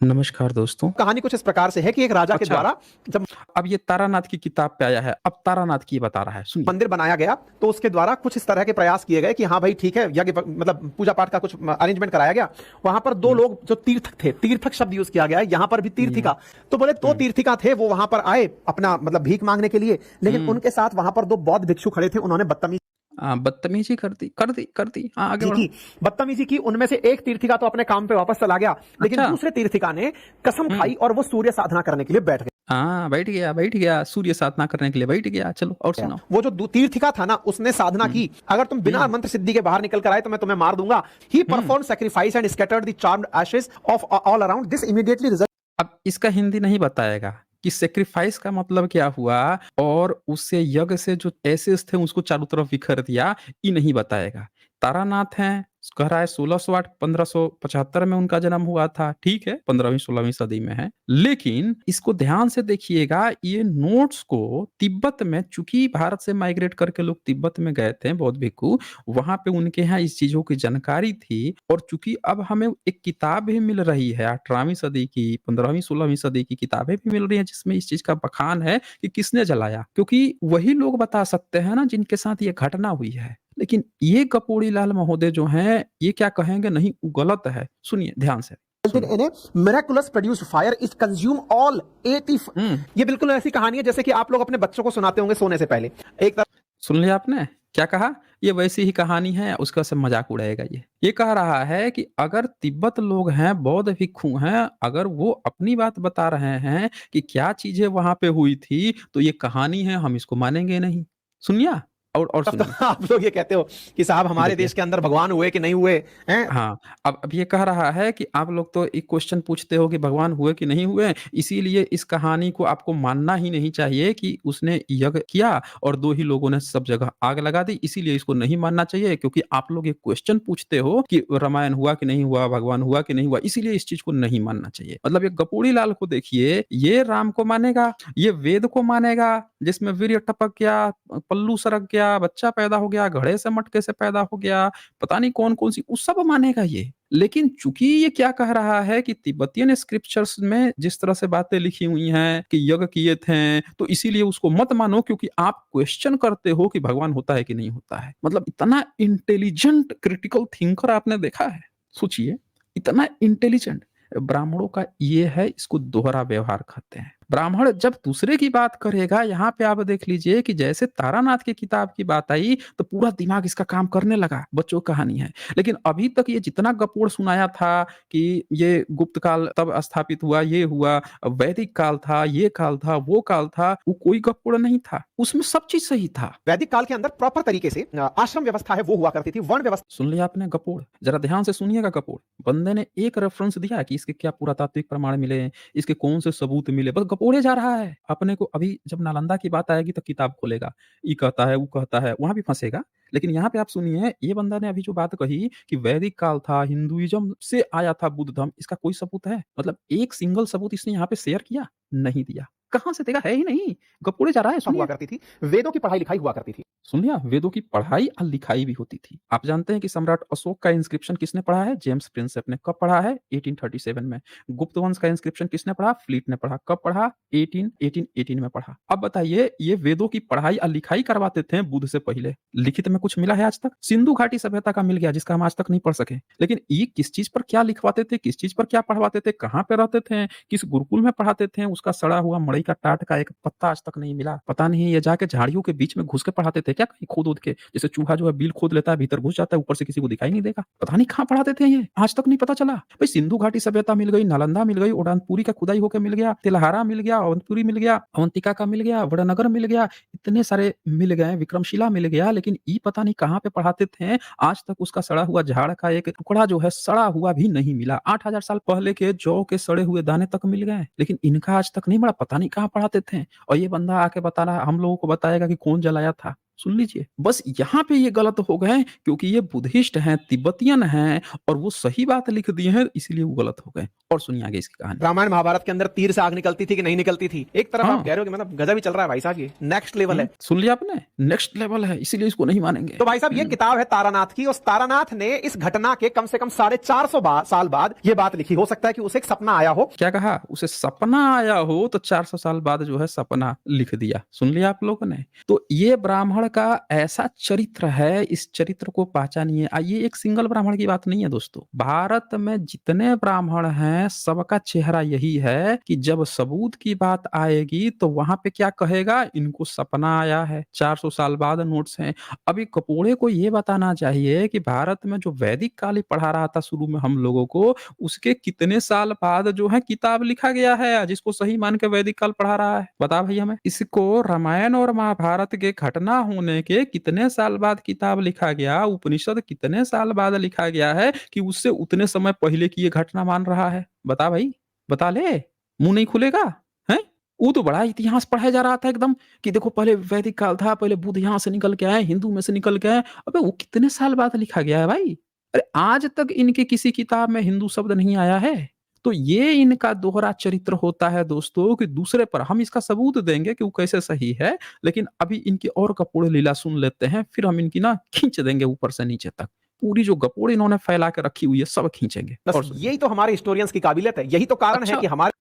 नमस्कार दोस्तों। कहानी कुछ इस प्रकार से है कि एक राजा के अच्छा, द्वारा जब अब ये तारानाथ की किताब पे आया है, अब तारानाथ की बता रहा है, सुनिए। मंदिर बनाया गया तो उसके द्वारा कुछ इस तरह के प्रयास किए गए कि हाँ भाई ठीक है, यज्ञ मतलब पूजा पाठ का कुछ अरेंजमेंट कराया गया। वहां पर दो हुँ, लोग जो तीर्थक थे, तीर्थक शब्द यूज किया गया है, यहां पर भी हुँ, तीर्थिका। तो बोले दो हुँ, तीर्थिका थे, वो वहां पर आए अपना मतलब भीख मांगने के लिए, लेकिन हुँ। उनके साथ वहां पर दो बौद्ध भिक्षु खड़े थे, उन्होंने बदतमीजी बदतमीज़ी कर दी। हाँ, आगे बढ़ो। की। बदतमीजी की। उनमें से एक तीर्थिका तो अपने काम पे वापस चला गया, लेकिन अच्छा, दूसरे तीर्थिका ने कसम हुँ। खाई और वो सूर्य साधना करने के लिए बैठ हाँ, बैठ गया, सूर्य साधना करने के लिए बैठ गया। चलो और गया। सुनाओ। वो जो तीर्थिका था ना, उसने साधना हुँ, की, अगर तुम बिना हुँ, मंत्र सिद्धि के बाहर निकल कर आए तो मैं तुम्हें मार दूंगा। ही हुँ। Perform sacrifice and scattered the charmed ashes of all around this immediately result. अब इसका हिंदी नहीं बताएगा कि सैक्रिफाइस का मतलब क्या हुआ और उससे यज्ञ से जो एसेस थे उसको चारों तरफ बिखेर दिया, ये नहीं बताएगा। तारानाथ हैं, कह रहा है 1608 1575 में उनका जन्म हुआ था, ठीक है, 15वीं 16वीं सदी में है। लेकिन इसको ध्यान से देखिएगा, ये नोट्स को तिब्बत में, चूंकि भारत से माइग्रेट करके लोग तिब्बत में गए थे बौद्ध भिक्षु, वहां पे उनके यहाँ इस चीजों की जानकारी थी। और चूंकि अब हमें एक किताब भी मिल रही है 18वीं सदी की, 15वीं 16वीं सदी की किताबें भी मिल रही हैं जिसमें इस चीज का बखान है कि किसने जलाया, क्योंकि वही लोग बता सकते हैं ना जिनके साथ ये घटना हुई है। लेकिन ये कपूरी लाल महोदय जो हैं, ये क्या कहेंगे, नहीं वो गलत है। सुनिए ध्यान से, सुनो। In a miraculous produced fire is consume all 80। हम्म। ये बिल्कुल ऐसी कहानी है जैसे कि आप लोग अपने बच्चों को सुनाते होंगे सोने से पहले। एक तरफ सुन लिया आपने क्या कहा? ये वैसी ही कहानी है, उसका सब मजाक उड़ाएगा ये कह रहा है कि अगर तिब्बत लोग हैं, बौद्ध भिक्षु हैं, अगर वो अपनी बात बता रहे हैं कि क्या चीजें वहां पे हुई थी, तो ये कहानी है, हम इसको मानेंगे नहीं। सुनिया, और तो सुनिए। आप लोग ये कहते हो कि साहब हमारे देखिए, देश के अंदर भगवान हुए कि नहीं हुए हैं। हाँ, अब ये कह रहा है कि आप लोग तो एक क्वेश्चन पूछते हो कि भगवान हुए कि नहीं हुए, इसीलिए इस कहानी को आपको मानना ही नहीं चाहिए कि उसने यज्ञ किया और 2 ही लोगों ने सब जगह आग लगा दी, इसीलिए इसको नहीं मानना चाहिए, क्योंकि आप लोग एक क्वेश्चन पूछते हो कि रामायण हुआ कि नहीं हुआ, भगवान हुआ कि नहीं हुआ, इसीलिए इस चीज़ को नहीं मानना चाहिए। मतलब ये गपोड़ी लाल को देखिए, ये राम को मानेगा, ये वेद को मानेगा, जिसमें वीर्य टपक गया, पल्लू सरक गया, बच्चा पैदा हो गया, घड़े से मटके से पैदा हो गया, पता नहीं कौन-कौन सी, वो सब मानेगा ये। लेकिन चूँकि ये क्या कह रहा है कि तिब्बतियन स्क्रिप्चर्स में जिस तरह से बातें लिखी हुई हैं कि यज्ञ किए थे, तो इसीलिए उसको मत मानो, क्योंकि आप क्वेश्चन करते हो कि भगवान होता है कि नहीं होता है। मतलब इतना इंटेलिजेंट क्रिटिकल थिंकर आपने देखा है? सोचिए, इतना इंटेलिजेंट। ब्राह्मणों का ये है, इसको दोहरा व्यवहार कहते हैं। ब्राह्मण जब दूसरे की बात करेगा, यहाँ पे आप देख लीजिए कि जैसे तारानाथ की किताब की बात आई, तो पूरा दिमाग इसका काम करने लगा, बच्चों की कहानी है। लेकिन अभी तक ये जितना गपोड़ सुनाया था कि ये गुप्त काल तब स्थापित हुआ, ये हुआ, वैदिक काल था, ये काल था, वो काल था, वो कोई गपोड़ नहीं था। उसमें सब चीज़ सही था। वैदिक काल के अंदर प्रॉपर तरीके से आश्रम व्यवस्था है वो हुआ करती थी, वर्ण व्यवस्था। सुन लिया आपने गपोड़? ज़रा ध्यान से सुनिएगा गपोड़। बंदे ने एक रेफ़रेंस दिया कि इसके क्या पुरातात्विक प्रमाण मिले, इसके कौन से सबूत मिले, बस गपोड़े जा रहा है। अपने को अभी जब नालंदा की बात आएगी तो किताब खोलेगा। ये कहता है, वो कहता है, वहाँ भी फँसेगा। लेकिन यहाँ पे आप सुनिए, ये बंदा ने अभी जो बात कही कि वैदिक काल था, हिंदुइज़्म से आया था बुद्ध धर्म, इसका कोई सबूत है? मतलब एक सिंगल सबूत इसने यहाँ पे शेयर किया? नहीं दिया। कहाँ से देगा? है ही नहीं। गपोड़े जा रहा है, हुआ सुनिए। करती थी, वेदों की पढ़ाई लिखाई हुआ करती थी। सुन लिया, वेदों की पढ़ाई और लिखाई भी होती थी। आप जानते हैं कि सम्राट अशोक का इंस्क्रिप्शन किसने पढ़ा है? जेम्स प्रिंसेप ने। कब पढ़ा है? 1837 में। गुप्त वंश का इंस्क्रिप्शन किसने पढ़ा? फ्लीट ने पढ़ा। कब पढ़ा? 1818 में पढ़ा। अब बताइए, ये वेदों की पढ़ाई और लिखाई करवाते थे बुद्ध से पहले। लिखित में कुछ मिला है आज तक? सिंधु घाटी सभ्यता का मिल गया, जिसका हम आज तक नहीं पढ़ सके। लेकिन ये किस चीज पर क्या लिखवाते थे, किस चीज पर क्या पढ़वाते थे, कहाँ पे रहते थे, किस गुरुकुल में पढ़ाते थे, उसका सड़ा हुआ मड़ई का टाट का एक पत्ता आज तक नहीं मिला। पता नहीं ये जाके झाड़ियों के बीच में घुस के पढ़ाते थे क्या, कहीं खोद-वोद के? जैसे चूहा जो है बिल खोद लेता है, भीतर घुस जाता है, ऊपर से किसी को दिखाई नहीं देगा। पता नहीं कहाँ पढ़ाते थे ये, आज तक नहीं पता चला। भाई सिंधु घाटी सभ्यता मिल गई, नालंदा मिल गई, उड़ानपुरी का खुदाई होके मिल गया, तिलहारा मिल गया, अवंतपुरी मिल गया, अवंतिका का मिल गया, वड़नगर मिल गया, इतने सारे मिल गए, विक्रमशिला मिल गया, लेकिन ये पता नहीं कहाँ पे पढ़ाते थे। आज तक उसका सड़ा हुआ झाड़ का एक टुकड़ा जो है सड़ा हुआ भी नहीं मिला। 8000 साल पहले के जौ के सड़े हुए दाने तक मिल गए, लेकिन इनका आज तक नहीं मिला। पता नहीं कहाँ पढ़ाते थे। और ये बंदा आके बता रहा, हम लोगों को बताएगा कि कौन जलाया था। सुन लीजिए। बस यहाँ पे ये गलत हो गए क्योंकि ये बुद्धिस्ट हैं, तिब्बतियन हैं और वो सही बात लिख दिए हैं इसीलिए वो गलत हो गए। और सुनिए आगे इसकी कहानी। रामायण महाभारत के अंदर तीर से आग निकलती थी कि नहीं निकलती थी? एक तरफ आप हाँ। कह रहे हो कि मतलब गजब ही चल रहा है भाई साहब, ये नेक्स्ट लेवल है। सुन लिया आपने? नेक्स्ट लेवल है इसीलिए इसको नहीं मानेंगे। तो भाई साहब ये किताब है तारानाथ की, उस तारानाथ ने इस घटना के कम से कम 450 साल बाद ये बात लिखी। हो सकता है कि उसे एक सपना आया हो। क्या कहा? उसे सपना आया हो तो 400 साल बाद जो है सपना लिख दिया। सुन लिया आप लोगों ने? तो ये ब्राह्मण का ऐसा चरित्र है, इस चरित्र को पहचानिए। ये एक सिंगल ब्राह्मण की बात नहीं है दोस्तों। भारत में जितने ब्राह्मण हैं सबका चेहरा यही है कि जब सबूत की बात आएगी तो वहां पे क्या कहेगा? इनको सपना आया है। 400 साल बाद नोट्स हैं। अभी कपोड़े को ये बताना चाहिए कि भारत में जो वैदिक काल पढ़ा रहा था शुरू में हम लोगों को, उसके कितने साल बाद जो है किताब लिखा गया है जिसको सही मान के वैदिक काल पढ़ा रहा है? बता भाई हमें। इसको रामायण और महाभारत के घटना होने के कितने साल बाद किताब लिखा गया, उपनिषद कितने साल बाद लिखा गया है कि उससे उतने समय पहले की ये घटना मान रहा है? बता भाई, बता ले। मुंह नहीं खुलेगा है? वो तो बड़ा इतिहास पढ़ाया जा रहा था एकदम कि देखो पहले वैदिक काल था, पहले बुद्ध यहाँ से निकल के आए, हिंदू में से निकल के आए। अबे वो कितने साल बाद लिखा गया है भाई? अरे आज तक इनके किसी किताब में हिंदू शब्द नहीं आया है। तो ये इनका दोहरा चरित्र होता है दोस्तों कि दूसरे पर हम इसका सबूत देंगे कि वो कैसे सही है, लेकिन अभी इनकी और कपोड़ लीला सुन लेते हैं, फिर हम इनकी ना खींच देंगे ऊपर से नीचे तक। पूरी जो गपोड़ इन्होंने फैला के रखी हुई है सब खींचेंगे। बस और सुनिए। यही तो हमारे हिस्टोरियंस की काबिलियत है, यही तो कारण है अच्छा। कि हमारे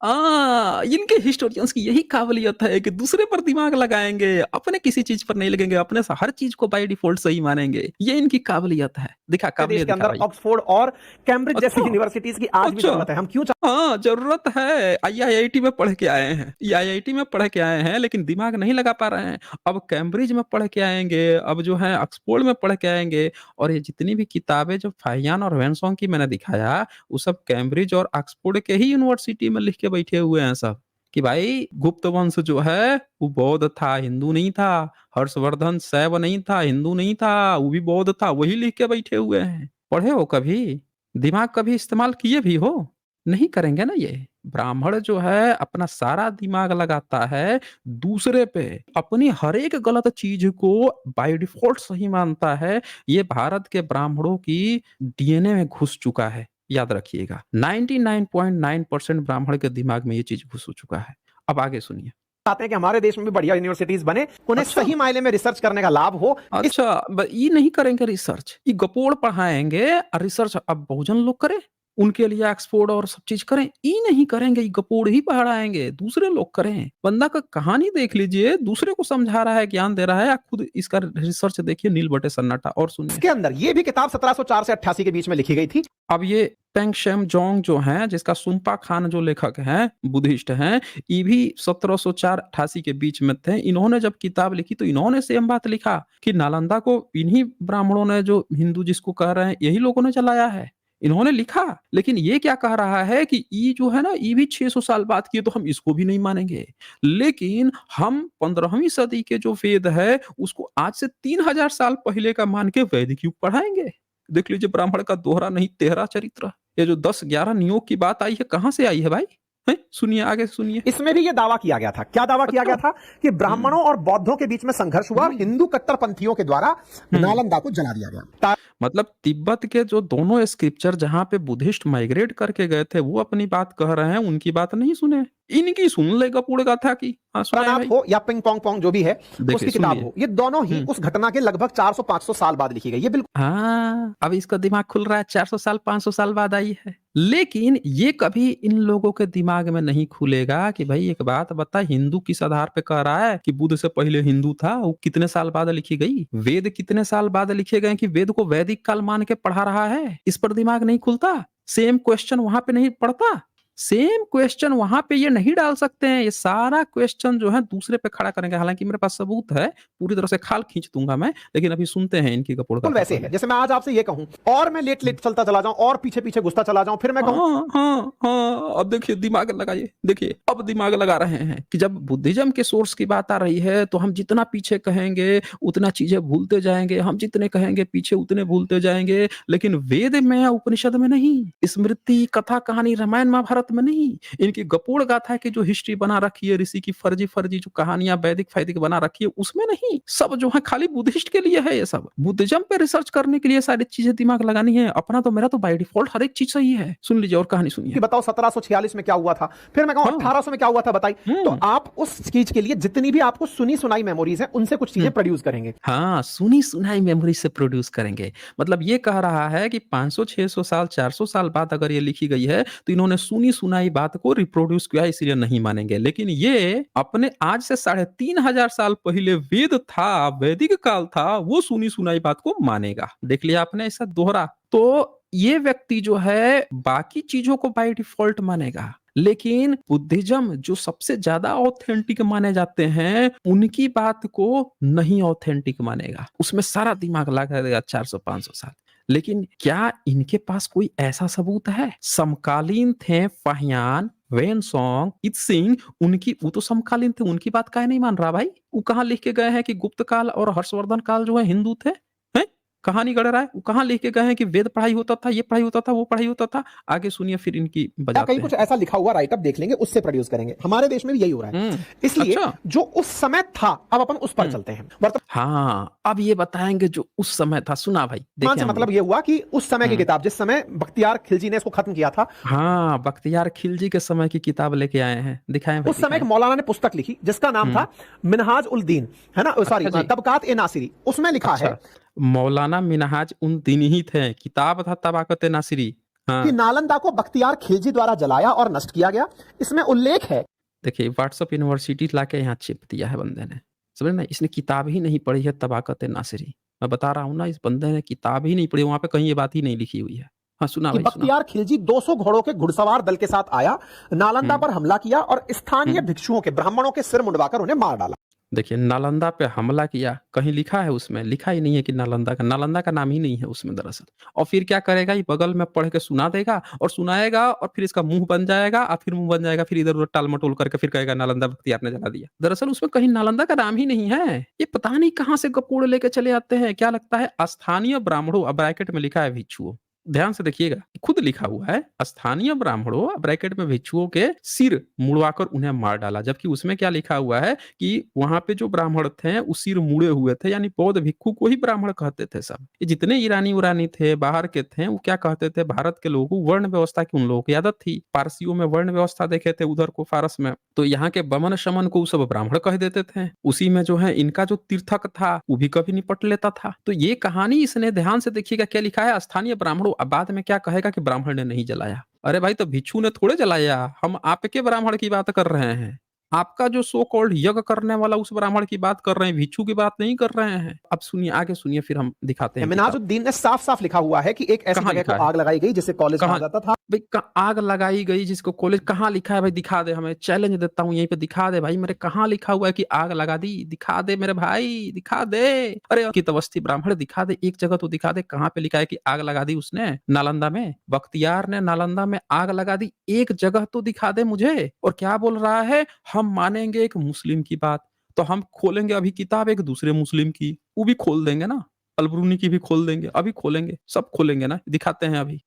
इनके हिस्टोरियंस की यही काबिलियत है कि दूसरे पर दिमाग लगाएंगे, अपने किसी चीज पर नहीं लगेंगे, अपने से हर चीज को बाय डिफॉल्ट सही मानेंगे। ये इनकी काबिलियत है। दिखा देश काबिलियत के दिखा अंदर भाई। ऑक्सफोर्ड और कैम्ब्रिज जैसी अच्छा। यूनिवर्सिटीज की आज भी अच्छा। जरूरत है। हम क्यों हाँ, ज़रूरत है। आईआईटी में पढ़ के आए हैं। ये आईआईटी में पढ़ के आए हैं लेकिन दिमाग नहीं लगा पा रहे हैं। अब कैम्ब्रिज में पढ़ के आएँगे, अब जो है ऑक्सफोर्ड में पढ़ के आएँगे और ये जितनी भी किताबें जो फाहियान और वेन्सॉन्ग की मैंने दिखाया, वो सब कैम्ब्रिज और ऑक्सफोर्ड के ही यूनिवर्सिटी में लिख के बैठे हुए हैं सब, कि भाई गुप्त वंश जो है वो बौद्ध था, हिंदू नहीं था। हर्षवर्धन शैव नहीं था, हिंदू नहीं था, वो भी बौद्ध था, वही लिख के बैठे हुए हैं। पढ़े हो कभी? दिमाग कभी इस्तेमाल किए भी हो? नहीं करेंगे ना ये। ब्राह्मण जो है अपना सारा दिमाग लगाता है दूसरे पे, अपनी हर एक गलत चीज को बाय डिफॉल्ट सही मानता है। ये भारत के ब्राह्मणों की डीएनए में घुस चुका है, याद रखिएगा। 99.9% ब्राह्मण के दिमाग में ये चीज घुस चुका है। अब आगे सुनिए। चाहते हैं कि हमारे देश में भी बढ़िया यूनिवर्सिटीज बने, उन्हें अच्छा। सही मायने में रिसर्च करने का लाभ हो। अच्छा, ये नहीं करेंगे रिसर्च, ये गपोड़ पढ़ाएंगे और रिसर्च अब बहुजन लोग करें, उनके लिए ऑक्सफोर्ड और सब चीज करें। ये नहीं करेंगे, ये गपोड़ ही पढ़ाएंगे, दूसरे लोग करें। बंदा का कहानी देख लीजिए, दूसरे को समझा रहा है, ज्ञान दे रहा है, आप खुद इसका रिसर्च देखिए, नील बटे सन्नाटा। और सुनिए। इसके अंदर ये भी किताब 1704 से 88 के बीच में लिखी गई थी। अब ये पेंग शेम जोंग जो हैं, जिसका सुम्पा खान जो लेखक हैं, बुद्धिस्ट हैं, ये भी 1704-88 के बीच में थे। इन्होंने जब किताब लिखी तो इन्होंने सेम बात लिखा कि नालंदा को इन्हीं ब्राह्मणों ने, जो हिंदू जिसको कह रहे हैं, यही लोगों ने चलाया है। इन्होंने लिखा, लेकिन ये क्या कह रहा है कि ये जो है ना, ये भी 600 साल बाद की है, तो हम इसको भी नहीं मानेंगे। लेकिन हम 15वीं सदी के जो वेद है, उसको आज से 3000 साल पहले का मान के वैदिक युग पढ़ाएंगे। देख लीजिए ब्राह्मण का दोहरा नहीं तेहरा चरित्र। ये जो 10-11 नियोग की बात आई है, कहाँ से आई है भाई? हैं? सुनिए, आगे सुनिए। इसमें भी ये दावा किया गया था। क्या दावा किया अच्छा। गया था? कि ब्राह्मणों और बौद्धों के बीच में संघर्ष हुआ और हिंदू कट्टरपंथियों के द्वारा नालंदा को जला दिया गया। मतलब तिब्बत के जो दोनों स्क्रिप्चर जहां पे बुद्धिस्ट माइग्रेट करके गए थे, वो अपनी बात कह रहे हैं, उनकी बात नहीं सुने। इनकी सुन लेगा पूर्ण गाथा की। हाँ, सुनाए तारानाथ भाई। हो या पिंग पोंग पोंग जो भी है, देखिए, उसकी सुन किताब लिए। हो, ये दोनों ही उस घटना के लगभग 400-500 साल बाद लिखी गई। ये बिल्कुल हाँ, अब इसका दिमाग खुल रहा है, 400 साल 500 साल बाद आई है। लेकिन ये कभी इन लोगों के दिमाग में नहीं खुलेगा कि भाई एक बात बता, हिंदू किस आधार पे कह रहा है कि बुद्ध से पहले हिंदू था, वो कितने साल बाद लिखी गई? वेद कितने साल बाद लिखे गए कि वेद को वैदिक काल मान के पढ़ा रहा है? इस पर दिमाग नहीं खुलता। सेम क्वेश्चन वहां पे नहीं पढ़ता, सेम क्वेश्चन वहां पे ये नहीं डाल सकते हैं। ये सारा क्वेश्चन जो है दूसरे पे खड़ा करेंगे। हालांकि मेरे पास सबूत है, पूरी तरह से खाल खींच दूंगा मैं, लेकिन अभी सुनते हैं इनकी कपोड़ का। वैसे है जैसे मैं आज आपसे ये कहूं और मैं लेट लेट चलता चला जाऊं और पीछे पीछे घुसता चला जाऊं, फिर मैं कहूं हाँ, हाँ, हाँ। अब देखिए दिमाग लगाइए, देखिए अब दिमाग लगा रहे हैं कि जब बुद्धिज्म के सोर्स की बात आ रही है तो हम जितना पीछे कहेंगे उतना चीजें भूलते जाएंगे, हम जितने कहेंगे पीछे उतने भूलते जाएंगे। लेकिन वेद में या उपनिषद में नहीं, स्मृति, कथा, कहानी, रामायण महाभारत महाभारत में नहीं, इनकी गपोड़ गाथा की जो हिस्ट्री बना रखी है, ऋषि की फर्जी-फर्जी जो कहानियाँ वैदिक-फैदिक बना रखी है, उसमें नहीं। सब जो है खाली बुद्धिस्ट के लिए है ये सब। बुद्धिज़्म पे रिसर्च करने के लिए सारी चीज़ें दिमाग लगानी है। अपना तो मेरा तो बाय डिफ़ॉल्ट हर एक चीज़ सही है। सुन लीजिए और कहानी सुनिए। कि बताओ 1746 में क्या हुआ था, फिर मैं कहूं हाँ। 1800 में क्या हुआ था बताइए। तो आप उस चीज के लिए जितनी भी आपको सुनी सुनाई मेमोरीज हैं उनसे कुछ चीजें प्रोड्यूस करेंगे। हाँ, सुनी-सुनाई मेमोरी से प्रोड्यूस करेंगे। मतलब ये कह रहा है कि 500-600 साल, 400 साल बाद अगर ये लिखी गई है, तो इन्होंने सुनी-सुनाई बात को रिप्रोड्यूस किया है, इसीलिए नहीं मानेंगे। लेकिन ये अपने आज से 3500 साल पहले वेद था, वैदिक काल था, वो सुनी-सुनाई बात को मानेगा। देख लिया आपने ऐसा दोहरा? तो ये व्यक्ति जो है बाकी चीज़ों को बाय डिफ़ॉल्ट मानेगा। लेकिन बुद्धिज़्म जो सबसे ज़्यादा ऑथेंटिक माने जाते हैं, उनकी बात को नहीं ऑथेंटिक मानेगा। उसमें सारा दिमाग लगा देगा 400-500 साल। लेकिन क्या इनके पास कोई ऐसा सबूत है? समकालीन थे फाहियान, वेनसोंग, इत्सिंग, उनकी वो तो समकालीन थे, उनकी बात काहे नहीं मान रहा भाई? वो कहाँ लिख के गए हैं कि गुप्त काल और हर्षवर्धन काल जो है हिंदू थे? हैं? कहाँ नहीं गढ़ रहा है? वो कहाँ लिख के गए हैं कि वेद पढ़ाई होता था, ये पढ़ाई होता था, वो पढ़ाई होता था? आगे सुनिए फिर इनकी या कहीं बजाते कुछ हैं। ऐसा लिखा हुआ राइटअप देख लेंगे, उससे प्रोड्यूस करेंगे। हमारे देश में भी यही हो रहा है। इसलिए अच्छा। जो उस समय था, अब अपन उस पर चलते हैं। हाँ, अब ये बताएँगे जो उस समय था। सुना भाई, वर्तमान देखें से हम मतलब लोग। ये हुआ कि उस समय की हुँ। किताब, जिस समय बख्तियार खिलजी ने इसको खत्म किया था, हाँ, बख्तियार खिलजी के समय की किताब लेके आए हैं। दिखाएँ भाई, उस समय एक दिखाएँ। मौलाना ने पुस्तक लिखी जिसका नाम हुँ। था मिनहाज उल दीन, है ना, सॉरी, अच्छा जी। तबकात ए नासिरी। उसमें लिखा है अच्छा, मौलाना मिन्हाज उन दिन ही थे, किताब था तबाक़त नासिरी। कि हाँ, नालंदा को बख्तियार खिलजी द्वारा जलाया और नष्ट किया गया। इसमें उल्लेख है देखिए व्हाट्सएप यूनिवर्सिटी लाके यहाँ चिप दिया है बंदे ने। समझ रहे हैं? इसने किताब ही नहीं पढ़ी है तबाक़त नासिरी। मैं बता रहा हूँ ना, इस बंदे ने किताब ही नहीं पढ़ी, वहाँ पे कहीं ये बात ही नहीं लिखी हुई है। हाँ, सुना कि भाई, सुना। बख्तियार खिलजी 200 घोड़ों के घुड़सवार दल के साथ आया, नालंदा हुँ, पर हमला किया और स्थानीय हुँ। भिक्षुओं के, ब्राह्मणों के सिर मुंडवाकर उन्हें मार डाला। देखिए, नालंदा पे हमला किया, कहीं लिखा है उसमें? लिखा ही नहीं है कि नालंदा का नाम ही नहीं है उसमें दरअसल। और फिर क्या करेगा, ये बगल में पढ़ के सुना देगा और सुनाएगा और फिर इसका मुँह बन जाएगा और फिर मुँह बन जाएगा, फिर इधर-उधर टाल-मटोल करके फिर कहेगा नालंदा बख्तियार ने जला दिया। दरअसल उसमें कहीं नालंदा का नाम ही नहीं है। ये पता नहीं कहाँ से गपोड़ लेके चले आते हैं। क्या लगता है स्थानीय ब्राह्मणों, ब्रैकेट में लिखा है भिक्षुओं। ध्यान से देखिएगा, खुद लिखा हुआ है स्थानीय ब्राह्मणों, ब्रैकेट में भिक्षुओं के सिर मुड़वाकर उन्हें मार डाला। जबकि उसमें क्या लिखा हुआ है कि वहाँ पे जो ब्राह्मण थे वो सिर मुड़े हुए थे, यानी बौद्ध भिक्षु को ही ब्राह्मण कहते थे सब। ये जितने ईरानी-उरानी थे, बाहर के थे, वो क्या कहते थे, भारत के लोगों को वर्ण व्यवस्था की उन लोगों की आदत थी। पारसियों में वर्ण व्यवस्था देखे थे उधर को फारस में, तो यहाँ के बमन-शमन को वो सब ब्राह्मण कह देते थे। उसी में जो है इनका जो तीर्थक था, वो भी कभी निपट लेता था। तो ये कहानी इसने ध्यान से देखिएगा क्या लिखा है, स्थानीय ब्राह्मणों, अब बाद में क्या कहेगा कि ब्राह्मण ने नहीं जलाया। अरे भाई, तो भिक्षु ने थोड़े जलाया, हम आपके ब्राह्मण की बात कर रहे हैं। आपका जो सो कॉल्ड यज्ञ करने वाला उस ब्राह्मण की बात कर रहे हैं, भिक्षु की बात नहीं कर रहे हैं। अब सुनिए, आगे सुनिए, फिर हम दिखाते हैं किताब। मिनाजुद्दीन ने साफ साफ लिखा हुआ है कि एक ऐसी कहाँ जगह को लिखा है? आग लगाई गई जिसे कॉलेज कहा कहाँ? जाता था। भाई आग लगाई गई जिसको कॉलेज, कहाँ लिखा है भाई? दिखा दे हमें, चैलेंज देता हूँ, यहीं पे दिखा दे भाई मेरे, कहाँ लिखा हुआ है कि आग लगा दी? दिखा दे मेरे भाई, दिखा दे। अरे की तवस्ती ब्राह्मण, दिखा दे, एक जगह तो दिखा दे कहाँ पे लिखा है कि आग लगा दी उसने नालंदा में, बख्तियार ने नालंदा में आग लगा दी। एक जगह तो दिखा दे मुझे। और क्या बोल रहा है, हम मानेंगे एक मुस्लिम की बात। तो हम खोलेंगे अभी किताब एक दूसरे मुस्लिम की, वो भी खोल देंगे ना, अलबरूनी की भी खोल देंगे, अभी खोलेंगे, सब खोलेंगे ना, दिखाते हैं अभी।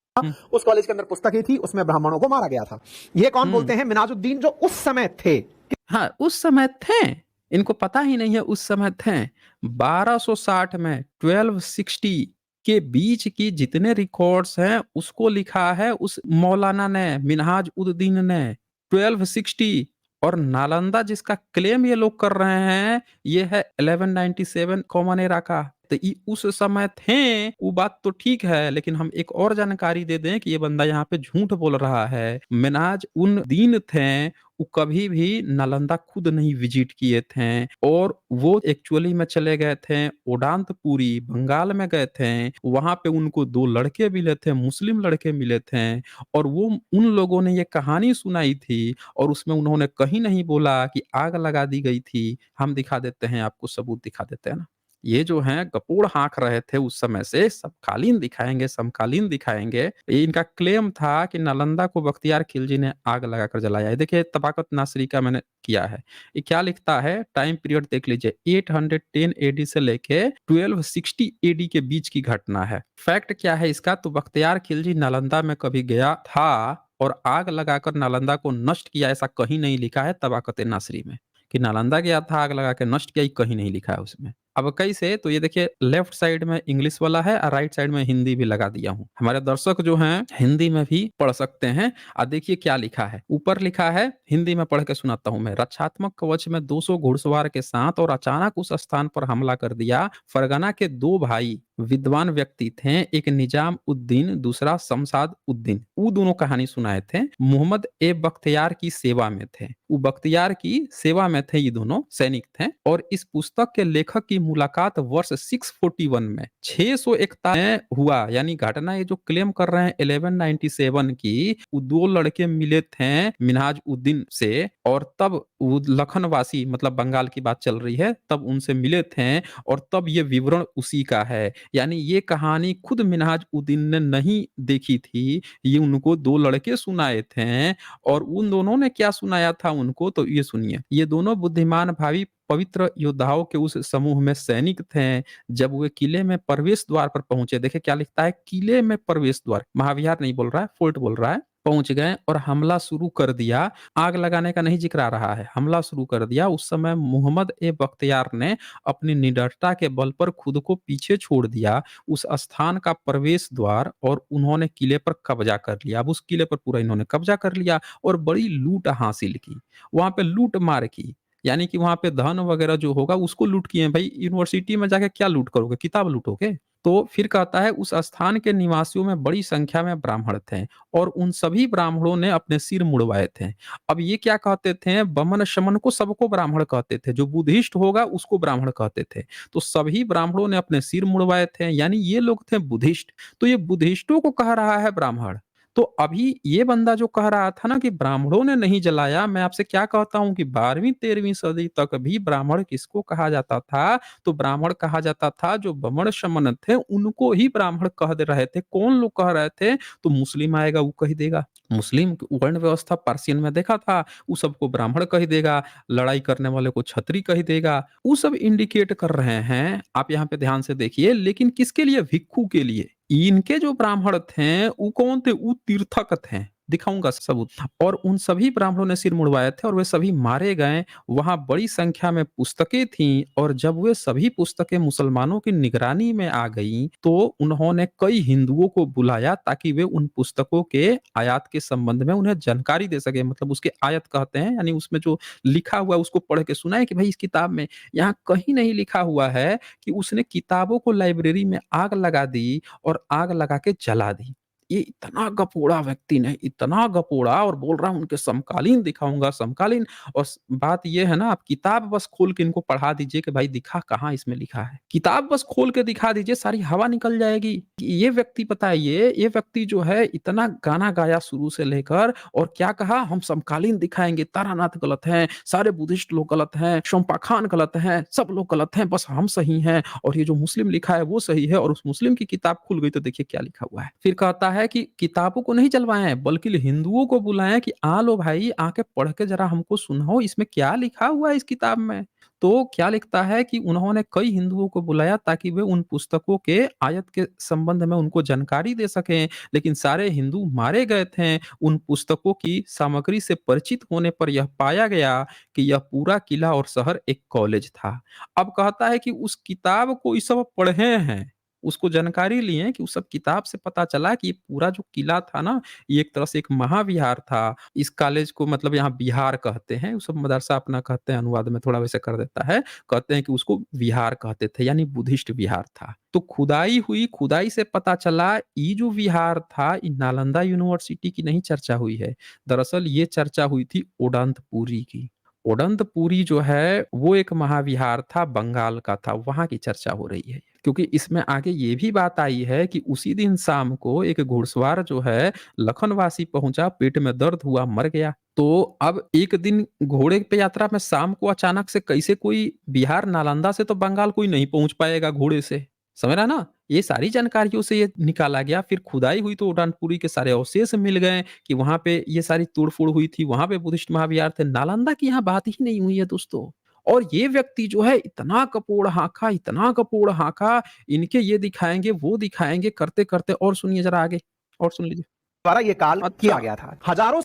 उस कॉलेज के अंदर पुस्तकें थी, उसमें ब्राह्मणों को मारा गया था। ये कौन हुँ। बोलते हैं? मिनाजुद्दीन, जो उस समय थे। हाँ, उस समय थे, इनको पता ही नहीं है उस समय थे। 1260 में 1260 के बीच की जितने रिकॉर्ड्स हैं उसको लिखा है उस मौलाना ने, मिन्हाज उद दीन ने। 1260, और नालंदा जिसका क्लेम ये लोग कर रहे हैं, ये है 1197 कॉमन एरा का। तो ये उस समय थे, वो बात तो ठीक है, लेकिन हम एक और जानकारी दे दें कि ये बंदा यहाँ पे झूठ बोल रहा है। मिन्हाज उन दीन थे, वो कभी भी नालंदा खुद नहीं विजिट किए थे, और वो एक्चुअली में चले गए थे ओडांतपुरी, बंगाल में गए थे। वहां पे उनको 2 लड़के मिले थे, मुस्लिम लड़के मिले थे, और वो उन लोगों ने ये कहानी सुनाई थी, और उसमें उन्होंने कहीं नहीं बोला कि आग लगा दी गई थी। हम दिखा देते हैं आपको, सबूत दिखा देते हैं ना। ये जो हैं गपोड़ हाँक रहे थे उस समय से, समकालीन दिखाएँगे, समकालीन दिखाएँगे। ये इनका क्लेम था कि नालंदा को बख्तियार खिलजी ने आग लगाकर जलाया है। देखिए तबाकत नासरी का मैंने किया है। ये क्या लिखता है, टाइम पीरियड देख लीजिए, 810 एडी से लेके 1260 एडी के बीच की घटना है। फैक्ट क्या है इसका, तो बख्तियार खिलजी नालंदा में कभी गया था, और आग लगाकर नालंदा को नष्ट किया, ऐसा कहीं नहीं लिखा है तबाकत नासरी में कि नालंदा गया था आग लगा के नष्ट किया, ये कहीं नहीं लिखा है उसमें। अब कैसे, तो ये देखिए लेफ्ट साइड में इंग्लिश वाला है और राइट साइड में हिंदी भी लगा दिया हूँ। हमारे दर्शक जो हैं हिंदी में भी पढ़ सकते हैं। और देखिए क्या लिखा है, ऊपर लिखा है, हिंदी में पढ़ के सुनाता हूँ मैं। रक्षात्मक कवच में 200 घुड़सवार के साथ और अचानक उस स्थान पर हमला कर दिया। फरगना के दो भाई विद्वान व्यक्ति थे, एक निजाम उद्दीन, दूसरा शमशाद उद्दीन, वो दोनों कहानी सुनाए थे। मोहम्मद ए बख्तियार की सेवा में थे, वो बख्तियार की सेवा में थे, ये दोनों सैनिक थे। और इस पुस्तक के लेखक की मुलाकात वर्ष 641 में 641 में हुआ, यानी घटना ये जो क्लेम कर रहे हैं 1197 की, वो दो लड़के मिले थे मिनहाज उद्दीन से, और तब वो लखनवासी मतलब बंगाल की बात चल रही है, तब उनसे मिले थे और तब ये विवरण उसी का है। यानी ये कहानी खुद मिनहाज उद्दीन ने नहीं देखी थी, ये उनको दो लड़के सुनाए थे। और उन दोनों ने क्या सुनाया था उनको, तो ये सुनिए। ये दोनों बुद्धिमान भावी पवित्र योद्धाओं के उस समूह में सैनिक थे। जब वे किले में प्रवेश द्वार पर पहुंचे, देखे क्या लिखता है, किले में प्रवेश द्वार, महाविहार नहीं बोल रहा है, फोर्ट बोल रहा है, पहुंच गए और हमला शुरू कर दिया। आग लगाने का नहीं जिक्र आ रहा है, हमला शुरू कर दिया। उस समय मोहम्मद ए बख्तियार ने अपनी निडरता के बल पर खुद को पीछे छोड़ दिया उस स्थान का प्रवेश द्वार, और उन्होंने किले पर कब्जा कर लिया। अब उस किले पर पूरा इन्होंने कब्जा कर लिया और बड़ी लूट हासिल की, वहां पे लूट मार की। यानी कि वहां पे धन वगैरह जो होगा उसको लूट किए। भाई यूनिवर्सिटी में जाके क्या लूट करोगे, किताब लूटोगे। तो फिर कहता है उस स्थान के निवासियों में बड़ी संख्या में ब्राह्मण थे और उन सभी ब्राह्मणों ने अपने सिर मुड़वाए थे। अब ये क्या कहते थे, बमन शमन को सबको ब्राह्मण कहते थे, जो बुद्धिस्ट होगा उसको ब्राह्मण कहते थे। तो सभी ब्राह्मणों ने अपने सिर मुड़वाए थे, यानी ये लोग थे बुद्धिस्ट। तो ये बुद्धिस्टों को कह रहा है ब्राह्मण। तो अभी ये बंदा जो कह रहा था ना कि ब्राह्मणों ने नहीं जलाया, मैं आपसे क्या कहता हूं कि 12वीं 13वीं सदी तक भी ब्राह्मण किसको कहा जाता था, तो ब्राह्मण कहा जाता था जो बमण शमन थे उनको ही ब्राह्मण कह दे रहे थे। कौन लोग कह रहे थे, तो मुस्लिम आएगा वो कह देगा। मुस्लिम वर्ण व्यवस्था पार्सियन में देखा था, वो सबको ब्राह्मण कह देगा, लड़ाई करने वाले को छत्री कह देगा। वो सब इंडिकेट कर रहे हैं, आप यहाँ पे ध्यान से देखिए। लेकिन किसके लिए, भिक्षु के लिए। इनके जो ब्राह्मण थे वो कौन थे, वो तीर्थक थे, दिखाऊंगा सबूत। और उन सभी ब्राह्मणों ने सिर मुड़वाए थे और वे सभी मारे गए। वहां बड़ी संख्या में पुस्तकें थीं और जब वे सभी पुस्तकें मुसलमानों की निगरानी में आ गईं तो उन्होंने कई हिंदुओं को बुलाया ताकि वे उन पुस्तकों के आयात के संबंध में उन्हें जानकारी दे सके। मतलब उसके आयत कहते हैं, यानी उसमें जो लिखा हुआ है उसको पढ़ के सुनाए कि भाई इस किताब में यहाँ कहीं नहीं लिखा हुआ है कि उसने किताबों को लाइब्रेरी में आग लगा दी और आग लगा के जला दी। ये इतना गपोड़ा व्यक्ति ने, इतना गपोड़ा, और बोल रहा हूँ उनके समकालीन दिखाऊँगा, समकालीन। और बात ये है ना, आप किताब बस खोल के इनको पढ़ा दीजिए कि भाई दिखा कहाँ इसमें लिखा है। किताब बस खोल के दिखा दीजिए, सारी हवा निकल जाएगी। कि ये व्यक्ति पता है, ये व्यक्ति जो है इतना गाना गाया शुरू से लेकर, और क्या कहा, हम समकालीन दिखाएँगे, तारानाथ गलत हैं, सारे बुद्धिस्ट लोग गलत हैं, शोम्पा खान गलत हैं, सब लोग गलत हैं, बस हम सही हैं, और ये जो मुस्लिम लिखा है वो सही है। और उस मुस्लिम की किताब खुल गई तो देखिए क्या लिखा हुआ है। फिर कहता है कि किताबों को नहीं जलवाएं बल्कि हिंदुओं को बुलाएं कि आ लो भाई, आके पढ़ के जरा हमको सुनाओ इसमें क्या लिखा हुआ है इस किताब में। तो क्या लिखता है कि उन्होंने कई हिंदुओं को बुलाया ताकि वे उन पुस्तकों के आयत के संबंध में उनको जानकारी दे सकें, लेकिन सारे हिंदू मारे गए थे। उन पुस्तकों की सामग्री से परिचित होने पर यह पाया गया कि यह पूरा किला और शहर एक कॉलेज था। अब कहता है कि उस किताब को ये सब पढ़े हैं, उसको जानकारी लिए कि उस सब किताब से पता चला कि ये पूरा जो किला था ना, ये एक तरह से एक महाविहार था। इस कॉलेज को मतलब यहाँ विहार कहते हैं, वो सब मदरसा अपना कहते हैं, अनुवाद में थोड़ा वैसे कर देता है। कहते हैं कि उसको विहार कहते थे, यानी बुद्धिस्ट विहार था। तो खुदाई हुई, खुदाई से पता चला ये जो विहार था ये नालंदा यूनिवर्सिटी की नहीं चर्चा हुई है। दरअसल ये चर्चा हुई थी ओडंतपुरी की। ओडंतपुरी जो है वो एक महाविहार था, बंगाल का था, वहां की चर्चा हो रही है। क्योंकि इसमें आगे ये भी बात आई है कि उसी दिन शाम को एक घुड़सवार जो है लखनवासी पहुंचा, पेट में दर्द हुआ, मर गया। तो अब एक दिन घोड़े पे यात्रा में शाम को अचानक से कैसे कोई बिहार नालंदा से तो बंगाल कोई नहीं पहुंच पाएगा घोड़े से, समझ रहा ना। ये सारी जानकारियों से ये निकाला गया। फिर खुदाई हुई तो उड़ानपुरी के सारे अवशेष मिल गए कि वहां पे ये सारी तोड़फोड़ हुई थी, वहां पे बुद्धिस्ट महाविहार थे। नालंदा की यहाँ बात ही नहीं हुई है दोस्तों। और ये व्यक्ति जो है इतना कपोड़ हाँका, इतना कपोड़ हाँका, इनके ये दिखाएंगे वो दिखाएंगे करते करते, और सुनिए जरा आगे, और सुन लीजिए। द्वारा ये काल अच्छा। किया गया था। हजारों